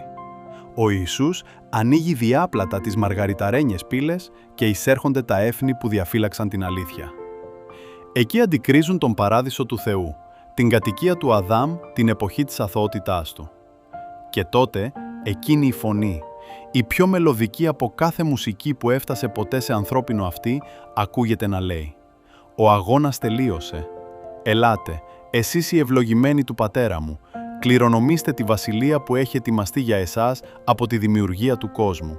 [SPEAKER 1] Ο Ιησούς ανοίγει διάπλατα τις μαργαριταρένιες πύλες και εισέρχονται τα έφνη που διαφύλαξαν την αλήθεια. Εκεί αντικρίζουν τον παράδεισο του Θεού, την κατοικία του Αδάμ την εποχή της αθωότητάς του. Και τότε, εκείνη η φωνή, η πιο μελωδική από κάθε μουσική που έφτασε ποτέ σε ανθρώπινο αυτί, ακούγεται να λέει: «Ο αγώνας τελείωσε. Ελάτε, εσείς οι ευλογημένοι του Πατέρα μου, κληρονομήστε τη βασιλεία που έχει ετοιμαστεί για εσάς από τη δημιουργία του κόσμου».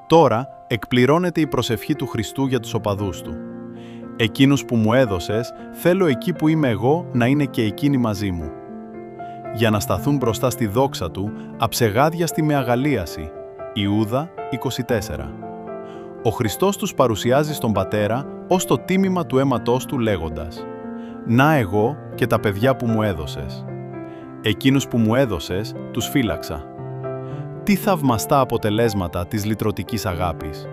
[SPEAKER 1] Τώρα εκπληρώνεται η προσευχή του Χριστού για τους οπαδούς του. «Εκείνους που μου έδωσες, θέλω εκεί που είμαι εγώ να είναι και εκείνοι μαζί μου». Για να σταθούν μπροστά στη δόξα του, αψεγάδιαστη με αγαλίαση. Ιούδα 24. Ο Χριστός τους παρουσιάζει στον Πατέρα ως το τίμημα του αίματός του λέγοντας: «Να εγώ και τα παιδιά που μου έδωσες. Εκείνους που μου έδωσες, τους φύλαξα». Τι θαυμαστά αποτελέσματα της λυτρωτικής αγάπης.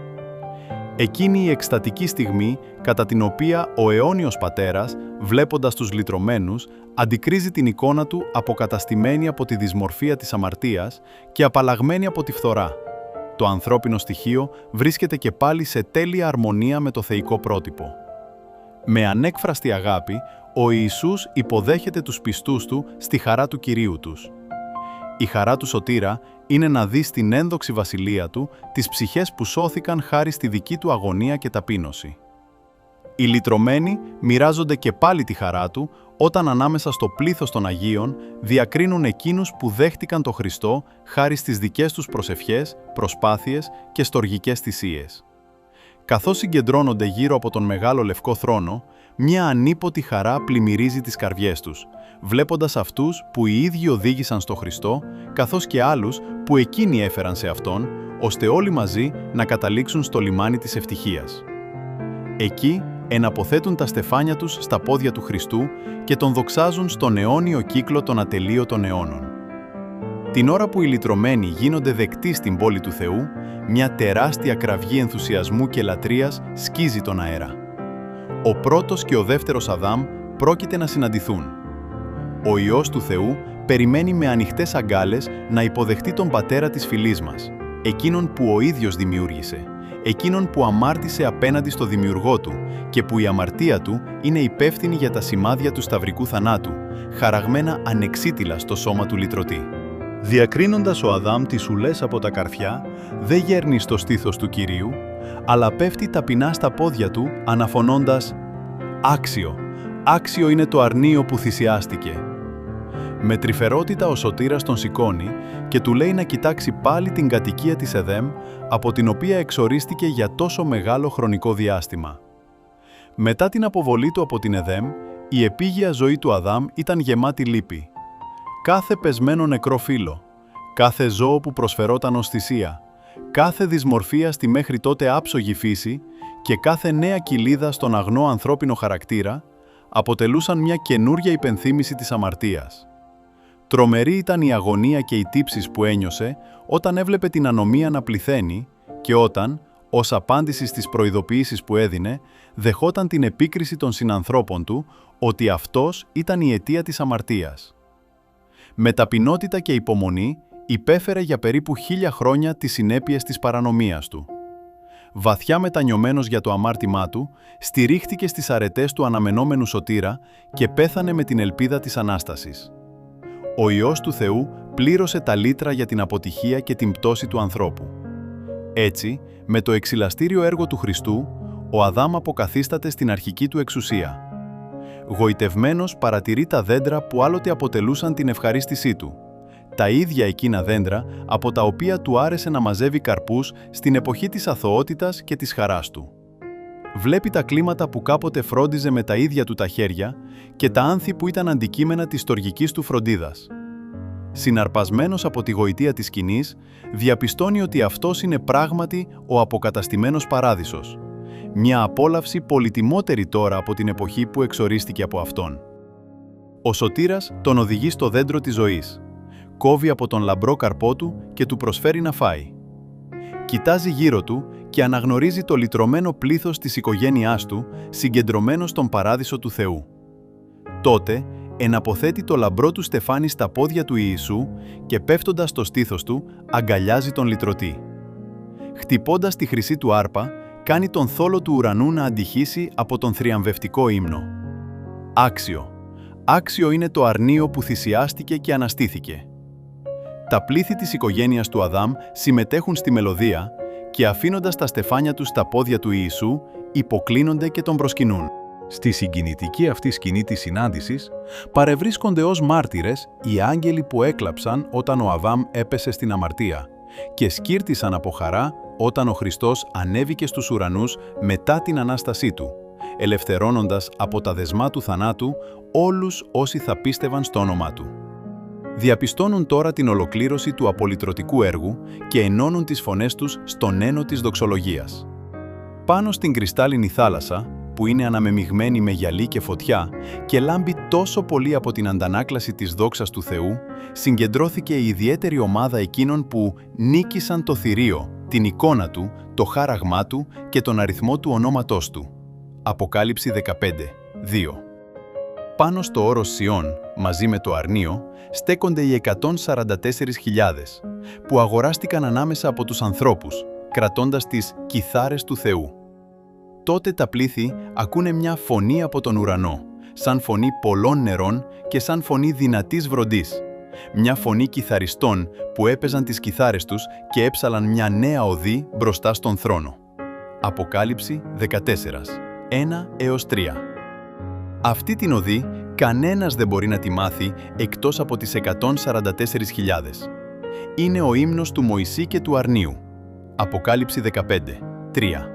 [SPEAKER 1] Εκείνη η εκστατική στιγμή κατά την οποία ο αιώνιος Πατέρας, βλέποντας τους λυτρωμένους, αντικρίζει την εικόνα του αποκαταστημένη από τη δυσμορφία της αμαρτίας και απαλλαγμένη από τη φθορά. Το ανθρώπινο στοιχείο βρίσκεται και πάλι σε τέλεια αρμονία με το θεϊκό πρότυπο. Με ανέκφραστη αγάπη, ο Ιησούς υποδέχεται τους πιστούς του στη χαρά του Κυρίου τους. Η χαρά του σωτήρα είναι να δει στην ένδοξη βασιλεία του τις ψυχές που σώθηκαν χάρη στη δική του αγωνία και ταπείνωση. Οι λυτρωμένοι μοιράζονται και πάλι τη χαρά του όταν ανάμεσα στο πλήθος των Αγίων διακρίνουν εκείνους που δέχτηκαν το Χριστό χάρη στις δικές τους προσευχές, προσπάθειες και στοργικές θυσίες. Καθώς συγκεντρώνονται γύρω από τον μεγάλο λευκό θρόνο, μια ανίποτη χαρά πλημμυρίζει τις καρδιές τους, βλέποντας αυτούς που οι ίδιοι οδήγησαν στο Χριστό, καθώς και άλλους που εκείνοι έφεραν σε Αυτόν, ώστε όλοι μαζί να καταλήξουν στο λιμάνι της ευτυχίας. Εκεί εναποθέτουν τα στεφάνια τους στα πόδια του Χριστού και τον δοξάζουν στον αιώνιο κύκλο των ατελείωτων αιώνων. Την ώρα που οι λυτρωμένοι γίνονται δεκτοί στην πόλη του Θεού, μια τεράστια κραυγή ενθουσιασμού και λατρείας σκίζει τον αέρα. Ο πρώτος και ο δεύτερος Αδάμ πρόκειται να συναντηθούν. Ο Υιός του Θεού περιμένει με ανοιχτές αγκάλες να υποδεχτεί τον Πατέρα της φυλής μας, εκείνον που ο ίδιος δημιούργησε, εκείνον που αμάρτησε απέναντι στο Δημιουργό του και που η αμαρτία του είναι υπεύθυνη για τα σημάδια του σταυρικού θανάτου, χαραγμένα ανεξίτηλα στο σώμα του λυτρωτή. Διακρίνοντας ο Αδάμ τις ουλές από τα καρφιά, δεν γέρνει στο στήθος του Κυρίου, αλλά πέφτει ταπεινά στα πόδια του, αναφωνώντας «Άξιο, άξιο είναι το αρνείο που θυσιάστηκε». Με τρυφερότητα ο σωτήρας τον σηκώνει και του λέει να κοιτάξει πάλι την κατοικία της Εδέμ, από την οποία εξορίστηκε για τόσο μεγάλο χρονικό διάστημα. Μετά την αποβολή του από την Εδέμ, η επίγεια ζωή του Αδάμ ήταν γεμάτη λύπη. Κάθε πεσμένο νεκρό φύλλο, κάθε ζώο που προσφερόταν ως θυσία, κάθε δυσμορφία στη μέχρι τότε άψογη φύση και κάθε νέα κοιλίδα στον αγνό ανθρώπινο χαρακτήρα αποτελούσαν μια καινούρια υπενθύμηση της αμαρτίας. Τρομερή ήταν η αγωνία και οι τύψεις που ένιωσε όταν έβλεπε την ανομία να πληθαίνει και όταν, ως απάντηση στις προειδοποιήσεις που έδινε, δεχόταν την επίκριση των συνανθρώπων του ότι αυτός ήταν η αιτία της αμαρτίας. Με ταπεινότητα και υπομονή υπέφερε για περίπου 1000 χρόνια τις συνέπειες της παρανομίας του. Βαθιά μετανιωμένος για το αμάρτημά του, στηρίχτηκε στις αρετές του αναμενόμενου σωτήρα και πέθανε με την ελπίδα της Ανάστασης. Ο Υιός του Θεού πλήρωσε τα λύτρα για την αποτυχία και την πτώση του ανθρώπου. Έτσι, με το εξηλαστήριο έργο του Χριστού, ο Αδάμ αποκαθίσταται στην αρχική του εξουσία. Γοητευμένος παρατηρεί τα δέντρα που άλλοτε αποτελούσαν την ευχαρίστησή του. Τα ίδια εκείνα δέντρα από τα οποία του άρεσε να μαζεύει καρπούς στην εποχή της αθωότητας και της χαράς του. Βλέπει τα κλίματα που κάποτε φρόντιζε με τα ίδια του τα χέρια και τα άνθη που ήταν αντικείμενα της στοργικής του φροντίδας. Συναρπασμένος από τη γοητεία της σκηνής, διαπιστώνει ότι αυτός είναι πράγματι ο αποκαταστημένος παράδεισος. Μια απόλαυση πολυτιμότερη τώρα από την εποχή που εξορίστηκε από αυτόν. Ο σωτήρας τον οδηγεί στο δέντρο της ζωής. Κόβει από τον λαμπρό καρπό του και του προσφέρει να φάει. Κοιτάζει γύρω του και αναγνωρίζει το λυτρωμένο πλήθος της οικογένειάς του, συγκεντρωμένο στον παράδεισο του Θεού. Τότε, εναποθέτει το λαμπρό του στεφάνι στα πόδια του Ιησού και πέφτοντας στο στήθος του, αγκαλιάζει τον λυτρωτή. Χτυπώντας τη χρυσή του άρπα,
[SPEAKER 2] κάνει τον θόλο του ουρανού να αντυχήσει από τον θριαμβευτικό ύμνο. Άξιο. Άξιο είναι το αρνείο που θυσιάστηκε και αναστήθηκε. Τα πλήθη της οικογένειας του Αδάμ συμμετέχουν στη μελωδία και αφήνοντας τα στεφάνια τους στα πόδια του Ιησού, υποκλίνονται και τον προσκυνούν. Στη συγκινητική αυτή σκηνή της συνάντησης, παρευρίσκονται ως μάρτυρες οι άγγελοι που έκλαψαν όταν ο Αδάμ έπεσε στην αμαρτία και σκύρτησαν από χαρά όταν ο Χριστός ανέβηκε στους ουρανούς μετά την Ανάστασή Του, ελευθερώνοντας από τα δεσμά του θανάτου όλους όσοι θα πίστευαν στο όνομά Του. Διαπιστώνουν τώρα την ολοκλήρωση του απολυτρωτικού έργου και ενώνουν τις φωνές τους στον ένο της δοξολογίας. Πάνω στην κρυστάλλινη θάλασσα, που είναι αναμεμειγμένη με γυαλί και φωτιά και λάμπει τόσο πολύ από την αντανάκλαση της δόξας του Θεού, συγκεντρώθηκε η ιδιαίτερη ομάδα εκείνων που νίκησαν το θηρίο, την εικόνα Του, το χάραγμά Του και τον αριθμό του ονόματός Του. Αποκάλυψη 15:2. Πάνω στο όρος Σιών, μαζί με το αρνείο, στέκονται οι 144.000, που αγοράστηκαν ανάμεσα από τους ανθρώπους, κρατώντας τις κιθάρες του Θεού. Τότε τα πλήθη ακούνε μια φωνή από τον ουρανό, σαν φωνή πολλών νερών και σαν φωνή δυνατής βροντής. Μια φωνή κιθαριστών που έπαιζαν τις κιθάρες τους και έψαλαν μια νέα οδή μπροστά στον θρόνο. Αποκάλυψη 14:1-3. Αυτή την οδή κανένας δεν μπορεί να τη μάθει εκτός από τις 144.000. Είναι ο ύμνος του Μωυσή και του αρνείου. Αποκάλυψη 15:3.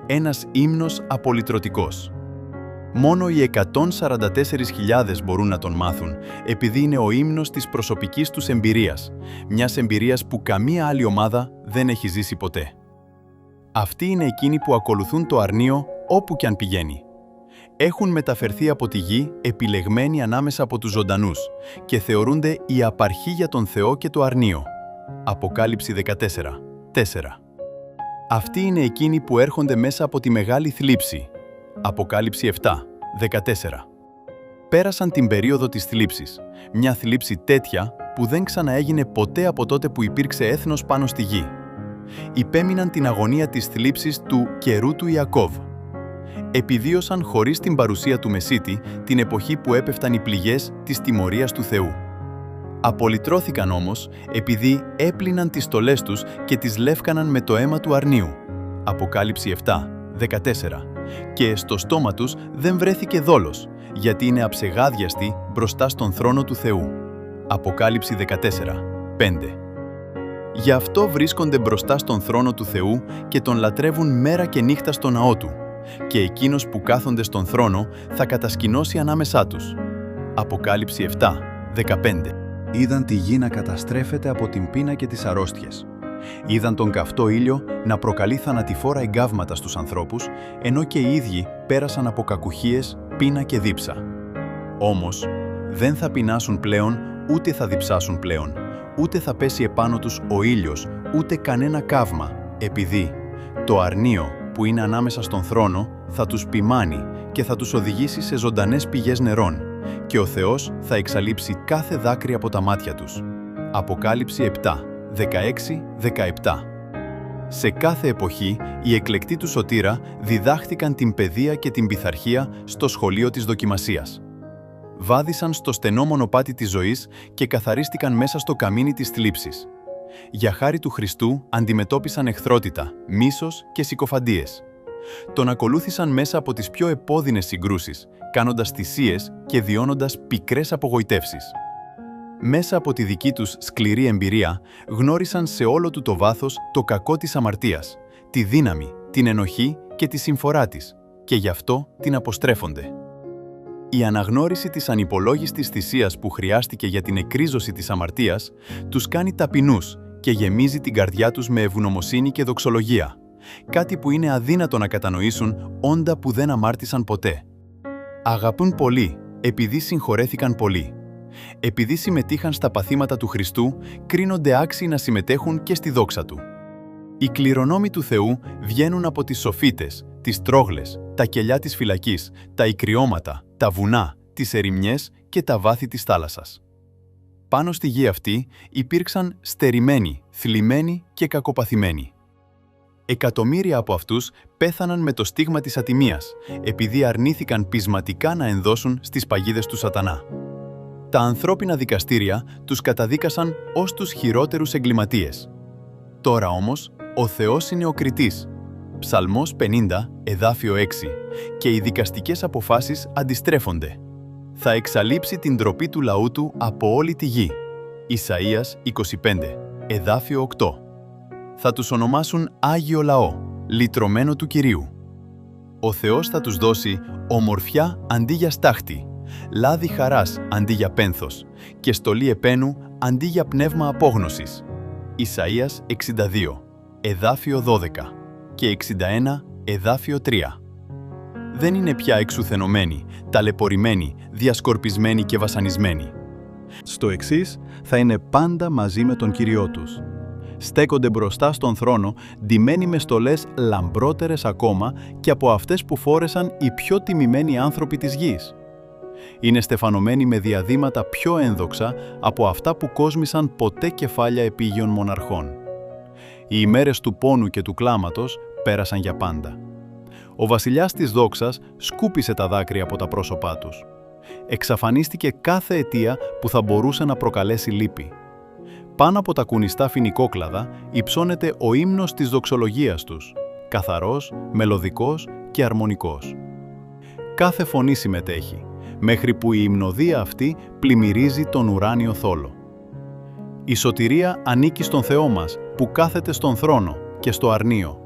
[SPEAKER 2] Ένας ύμνος απολυτρωτικός. Μόνο οι 144.000 μπορούν να τον μάθουν, επειδή είναι ο ύμνος της προσωπικής τους εμπειρίας, μιας εμπειρίας που καμία άλλη ομάδα δεν έχει ζήσει ποτέ. Αυτοί είναι εκείνοι που ακολουθούν το αρνείο όπου κι αν πηγαίνει. Έχουν μεταφερθεί από τη γη επιλεγμένοι ανάμεσα από τους ζωντανούς και θεωρούνται η απαρχή για τον Θεό και το αρνείο. Αποκάλυψη 14:4. Αυτοί είναι εκείνοι που έρχονται μέσα από τη μεγάλη θλίψη. Αποκάλυψη 7:14. Πέρασαν την περίοδο της θλίψης, μια θλίψη τέτοια που δεν ξαναέγινε ποτέ από τότε που υπήρξε έθνος πάνω στη γη. Υπέμειναν την αγωνία της θλίψης του καιρού του Ιακώβ. Επιδίωσαν χωρίς την παρουσία του Μεσίτη την εποχή που έπεφταν οι πληγές της τιμωρίας του Θεού. Απολυτρώθηκαν όμως επειδή έπλυναν τις στολές τους και τις λεύκαναν με το αίμα του αρνείου. Αποκάλυψη 7:14. Και στο στόμα τους δεν βρέθηκε δόλος, γιατί είναι αψεγάδιαστοι μπροστά στον θρόνο του Θεού. Αποκάλυψη 14:5. Γι' αυτό βρίσκονται μπροστά στον θρόνο του Θεού και τον λατρεύουν μέρα και νύχτα στο ναό του, και εκείνος που κάθονται στον θρόνο θα κατασκηνώσει ανάμεσά τους. Αποκάλυψη 7:15. Είδαν τη γη να καταστρέφεται από την πείνα και τις αρρώστιες. Είδαν τον καυτό ήλιο να προκαλεί θανατηφόρα εγκάβματα στους ανθρώπους, ενώ και οι ίδιοι πέρασαν από κακουχίες, πείνα και δίψα. Όμως, δεν θα πεινάσουν πλέον, ούτε θα διψάσουν πλέον, ούτε θα πέσει επάνω τους ο ήλιος, ούτε κανένα καύμα, επειδή το αρνείο που είναι ανάμεσα στον θρόνο θα τους ποιμάνει και θα τους οδηγήσει σε ζωντανές πηγές νερών, και ο Θεός θα εξαλείψει κάθε δάκρυ από τα μάτια τους. Αποκάλυψη 7:16-17. Σε κάθε εποχή, οι εκλεκτοί του Σωτήρα διδάχθηκαν την παιδεία και την πειθαρχία στο σχολείο της δοκιμασίας. Βάδισαν στο στενό μονοπάτι της ζωής και καθαρίστηκαν μέσα στο καμίνι της θλίψης. Για χάρη του Χριστού αντιμετώπισαν εχθρότητα, μίσος και συκοφαντίες. Τον ακολούθησαν μέσα από τις πιο επώδυνες συγκρούσεις, κάνοντας θυσίες και βιώνοντας πικρές απογοητεύσεις. Μέσα από τη δική τους σκληρή εμπειρία, γνώρισαν σε όλο του το βάθος το κακό της αμαρτίας, τη δύναμη, την ενοχή και τη συμφορά της, και γι' αυτό την αποστρέφονται. Η αναγνώριση της ανυπολόγιστης θυσίας που χρειάστηκε για την εκρίζωση της αμαρτίας τους κάνει ταπεινούς και γεμίζει την καρδιά τους με ευγνωμοσύνη και δοξολογία, κάτι που είναι αδύνατο να κατανοήσουν όντα που δεν αμάρτησαν ποτέ. Αγαπούν πολύ, επειδή συγχωρέθηκαν πολύ. Επειδή συμμετείχαν στα παθήματα του Χριστού, κρίνονται άξιοι να συμμετέχουν και στη δόξα Του. Οι κληρονόμοι του Θεού βγαίνουν από τις σοφίτες, τις τρόγλες, τα κελιά της φυλακής, τα ικριώματα, τα βουνά, τις ερημιές και τα βάθη της θάλασσας. Πάνω στη γη αυτή υπήρξαν στερημένοι, θλιμμένοι και κακοπαθημένοι. Εκατομμύρια από αυτούς πέθαναν με το στίγμα της ατιμίας, επειδή αρνήθηκαν πεισματικά να ενδώσουν στις παγίδες του Σατανά. Τα ανθρώπινα δικαστήρια τους καταδίκασαν ως τους χειρότερους εγκληματίες. Τώρα όμως, ο Θεός είναι ο κριτής. Ψαλμός 50, εδάφιο 6, και οι δικαστικές αποφάσεις αντιστρέφονται. Θα εξαλείψει την ντροπή του λαού του από όλη τη γη. Ισαΐας 25, εδάφιο 8. Θα τους ονομάσουν Άγιο Λαό, λυτρωμένο του Κυρίου. Ο Θεός θα τους δώσει ομορφιά αντί για στάχτη, λάδι χαράς αντί για πένθος και στολή επένου αντί για πνεύμα απόγνωσης. Ισαΐας 62, εδάφιο 12 και 61, εδάφιο 3. Δεν είναι πια εξουθενωμένοι, ταλαιπωρημένοι, διασκορπισμένοι και βασανισμένοι. Στο εξής, θα είναι πάντα μαζί με τον Κύριό τους. Στέκονται μπροστά στον θρόνο, ντυμένοι με στολές λαμπρότερες ακόμα και από αυτές που φόρεσαν οι πιο τιμημένοι άνθρωποι της γης. Είναι στεφανωμένοι με διαδήματα πιο ένδοξα από αυτά που κόσμησαν ποτέ κεφάλια επίγειων μοναρχών. Οι ημέρες του πόνου και του κλάματος πέρασαν για πάντα. Ο βασιλιάς της δόξας σκούπισε τα δάκρυα από τα πρόσωπά τους. Εξαφανίστηκε κάθε αιτία που θα μπορούσε να προκαλέσει λύπη. Πάνω από τα κουνιστά φοινικόκλαδα υψώνεται ο ύμνος της δοξολογίας τους, καθαρός, μελωδικός και αρμονικός. Κάθε φωνή συμμετέχει, μέχρι που η υμνοδία αυτή πλημμυρίζει τον ουράνιο θόλο. Η σωτηρία ανήκει στον Θεό μας, που κάθεται στον θρόνο και στο αρνείο.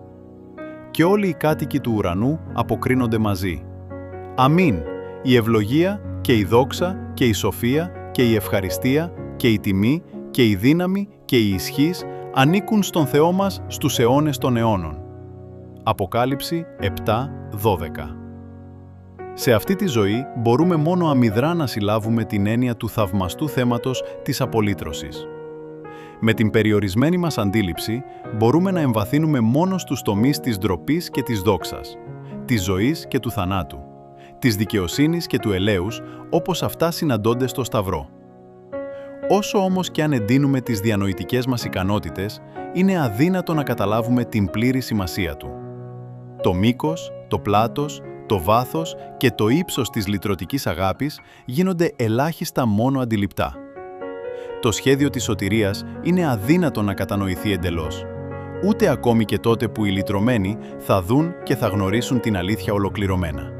[SPEAKER 2] Και όλοι οι κάτοικοι του ουρανού αποκρίνονται μαζί. Αμήν, η ευλογία και η δόξα και η σοφία και η ευχαριστία και η τιμή και η δύναμη και η ισχύς ανήκουν στον Θεό μας στους αιώνες των αιώνων. Αποκάλυψη 7:12. Σε αυτή τη ζωή μπορούμε μόνο αμυδρά να συλλάβουμε την έννοια του θαυμαστού θέματος της απολύτρωσης. Με την περιορισμένη μας αντίληψη μπορούμε να εμβαθύνουμε μόνο στους τομείς της ντροπής και της δόξας, της ζωής και του θανάτου, της δικαιοσύνης και του ελέους, όπως αυτά συναντώνται στο Σταυρό. Όσο όμως και αν εντείνουμε τις διανοητικές μας ικανότητες, είναι αδύνατο να καταλάβουμε την πλήρη σημασία του. Το μήκος, το πλάτος, το βάθος και το ύψος της λυτρωτικής αγάπης γίνονται ελάχιστα μόνο αντιληπτά. Το σχέδιο της σωτηρίας είναι αδύνατο να κατανοηθεί εντελώς, ούτε ακόμη και τότε που οι λυτρωμένοι θα δουν και θα γνωρίσουν την αλήθεια ολοκληρωμένα.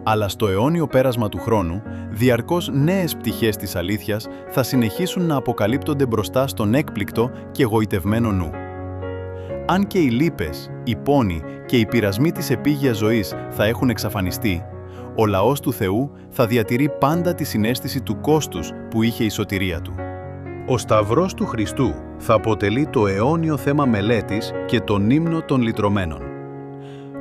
[SPEAKER 2] Αλλά στο αιώνιο πέρασμα του χρόνου, διαρκώς νέες πτυχές της αλήθειας θα συνεχίσουν να αποκαλύπτονται μπροστά στον έκπληκτο και γοητευμένο νου. Αν και οι λύπες, οι πόνοι και οι πειρασμοί της επίγειας ζωής θα έχουν εξαφανιστεί, ο λαός του Θεού θα διατηρεί πάντα τη συναίσθηση του κόστους που είχε η σωτηρία του. Ο Σταυρός του Χριστού θα αποτελεί το αιώνιο θέμα μελέτης και τον ύμνο των λυτρωμένων.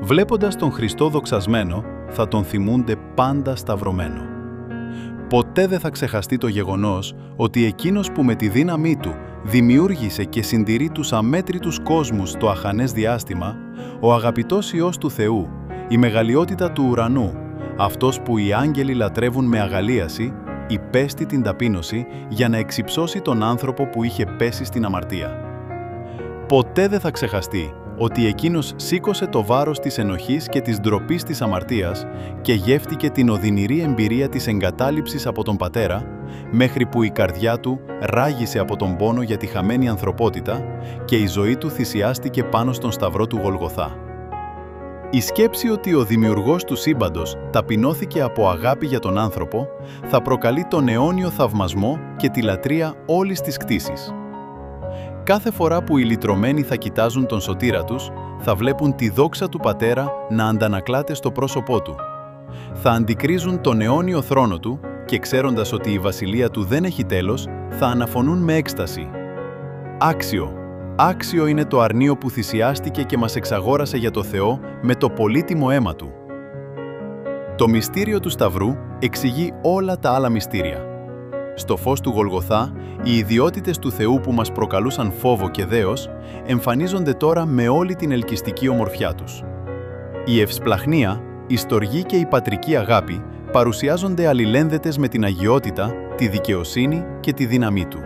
[SPEAKER 2] Βλέποντας τον Χριστό δοξασμένο, θα τον θυμούνται πάντα σταυρωμένο. Ποτέ δεν θα ξεχαστεί το γεγονός ότι εκείνος που με τη δύναμή του δημιούργησε και συντηρεί τους αμέτρητους κόσμους στο αχανές διάστημα, ο αγαπητός Υιός του Θεού, η μεγαλειότητα του ουρανού, αυτός που οι άγγελοι λατρεύουν με αγαλίαση, υπέστη την ταπείνωση για να εξυψώσει τον άνθρωπο που είχε πέσει στην αμαρτία. Ποτέ δεν θα ξεχαστεί ότι εκείνος σήκωσε το βάρος της ενοχής και της ντροπής της αμαρτίας και γεύτηκε την οδυνηρή εμπειρία της εγκατάλειψης από τον Πατέρα, μέχρι που η καρδιά του ράγισε από τον πόνο για τη χαμένη ανθρωπότητα και η ζωή του θυσιάστηκε πάνω στον σταυρό του Γολγοθά. Η σκέψη ότι ο δημιουργός του σύμπαντος ταπεινώθηκε από αγάπη για τον άνθρωπο θα προκαλεί τον αιώνιο θαυμασμό και τη λατρεία όλης της κτήσης. Κάθε φορά που οι λυτρωμένοι θα κοιτάζουν τον σωτήρα τους, θα βλέπουν τη δόξα του Πατέρα να αντανακλάται στο πρόσωπό του. Θα αντικρίζουν τον αιώνιο θρόνο του και ξέροντας ότι η βασιλεία του δεν έχει τέλος, θα αναφωνούν με έκσταση. Άξιο, άξιο είναι το αρνείο που θυσιάστηκε και μας εξαγόρασε για το Θεό με το πολύτιμο αίμα του. Το μυστήριο του Σταυρού εξηγεί όλα τα άλλα μυστήρια. Στο φως του Γολγοθά, οι ιδιότητες του Θεού που μας προκαλούσαν φόβο και δέος, εμφανίζονται τώρα με όλη την ελκυστική ομορφιά τους. Η ευσπλαχνία, η στοργή και η πατρική αγάπη παρουσιάζονται αλληλένδετες με την αγιότητα, τη δικαιοσύνη και τη δύναμή του.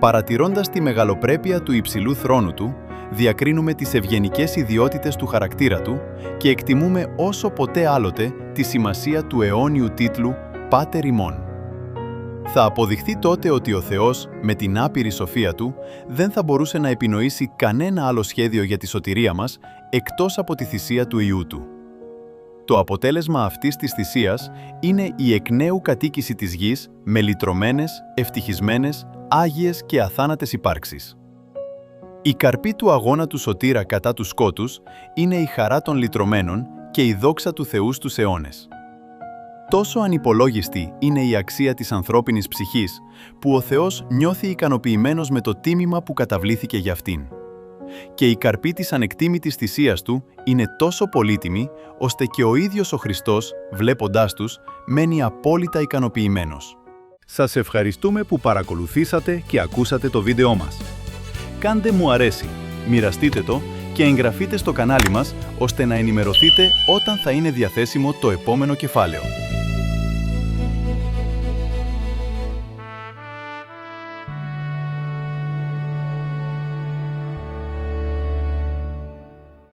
[SPEAKER 2] Παρατηρώντας τη μεγαλοπρέπεια του υψηλού θρόνου του, διακρίνουμε τις ευγενικές ιδιότητες του χαρακτήρα του και εκτιμούμε όσο ποτέ άλλοτε τη σημασία του αιώνιου τίτλου «Πάτερ ημών». Θα αποδειχθεί τότε ότι ο Θεός, με την άπειρη σοφία Του, δεν θα μπορούσε να επινοήσει κανένα άλλο σχέδιο για τη σωτηρία μας, εκτός από τη θυσία του Υιού Του. Το αποτέλεσμα αυτής της θυσίας είναι η εκ νέου κατοίκηση της γης με λυτρωμένες, ευτυχισμένες, άγιες και αθάνατες υπάρξεις. Η καρπή του αγώνα του σωτήρα κατά τους σκότους είναι η χαρά των λυτρωμένων και η δόξα του Θεού στους αιώνες. Τόσο ανυπολόγιστη είναι η αξία της ανθρώπινης ψυχής, που ο Θεός νιώθει ικανοποιημένος με το τίμημα που καταβλήθηκε για αυτήν. Και η καρπή της ανεκτήμητης θυσίας Του είναι τόσο πολύτιμη, ώστε και ο ίδιος ο Χριστός, βλέποντάς τους, μένει απόλυτα ικανοποιημένος.
[SPEAKER 1] Σας ευχαριστούμε που παρακολουθήσατε και ακούσατε το βίντεό μας. Κάντε μου αρέσει, μοιραστείτε το και εγγραφείτε στο κανάλι μας, ώστε να ενημερωθείτε όταν θα είναι διαθέσιμο το επόμενο κεφάλαιο.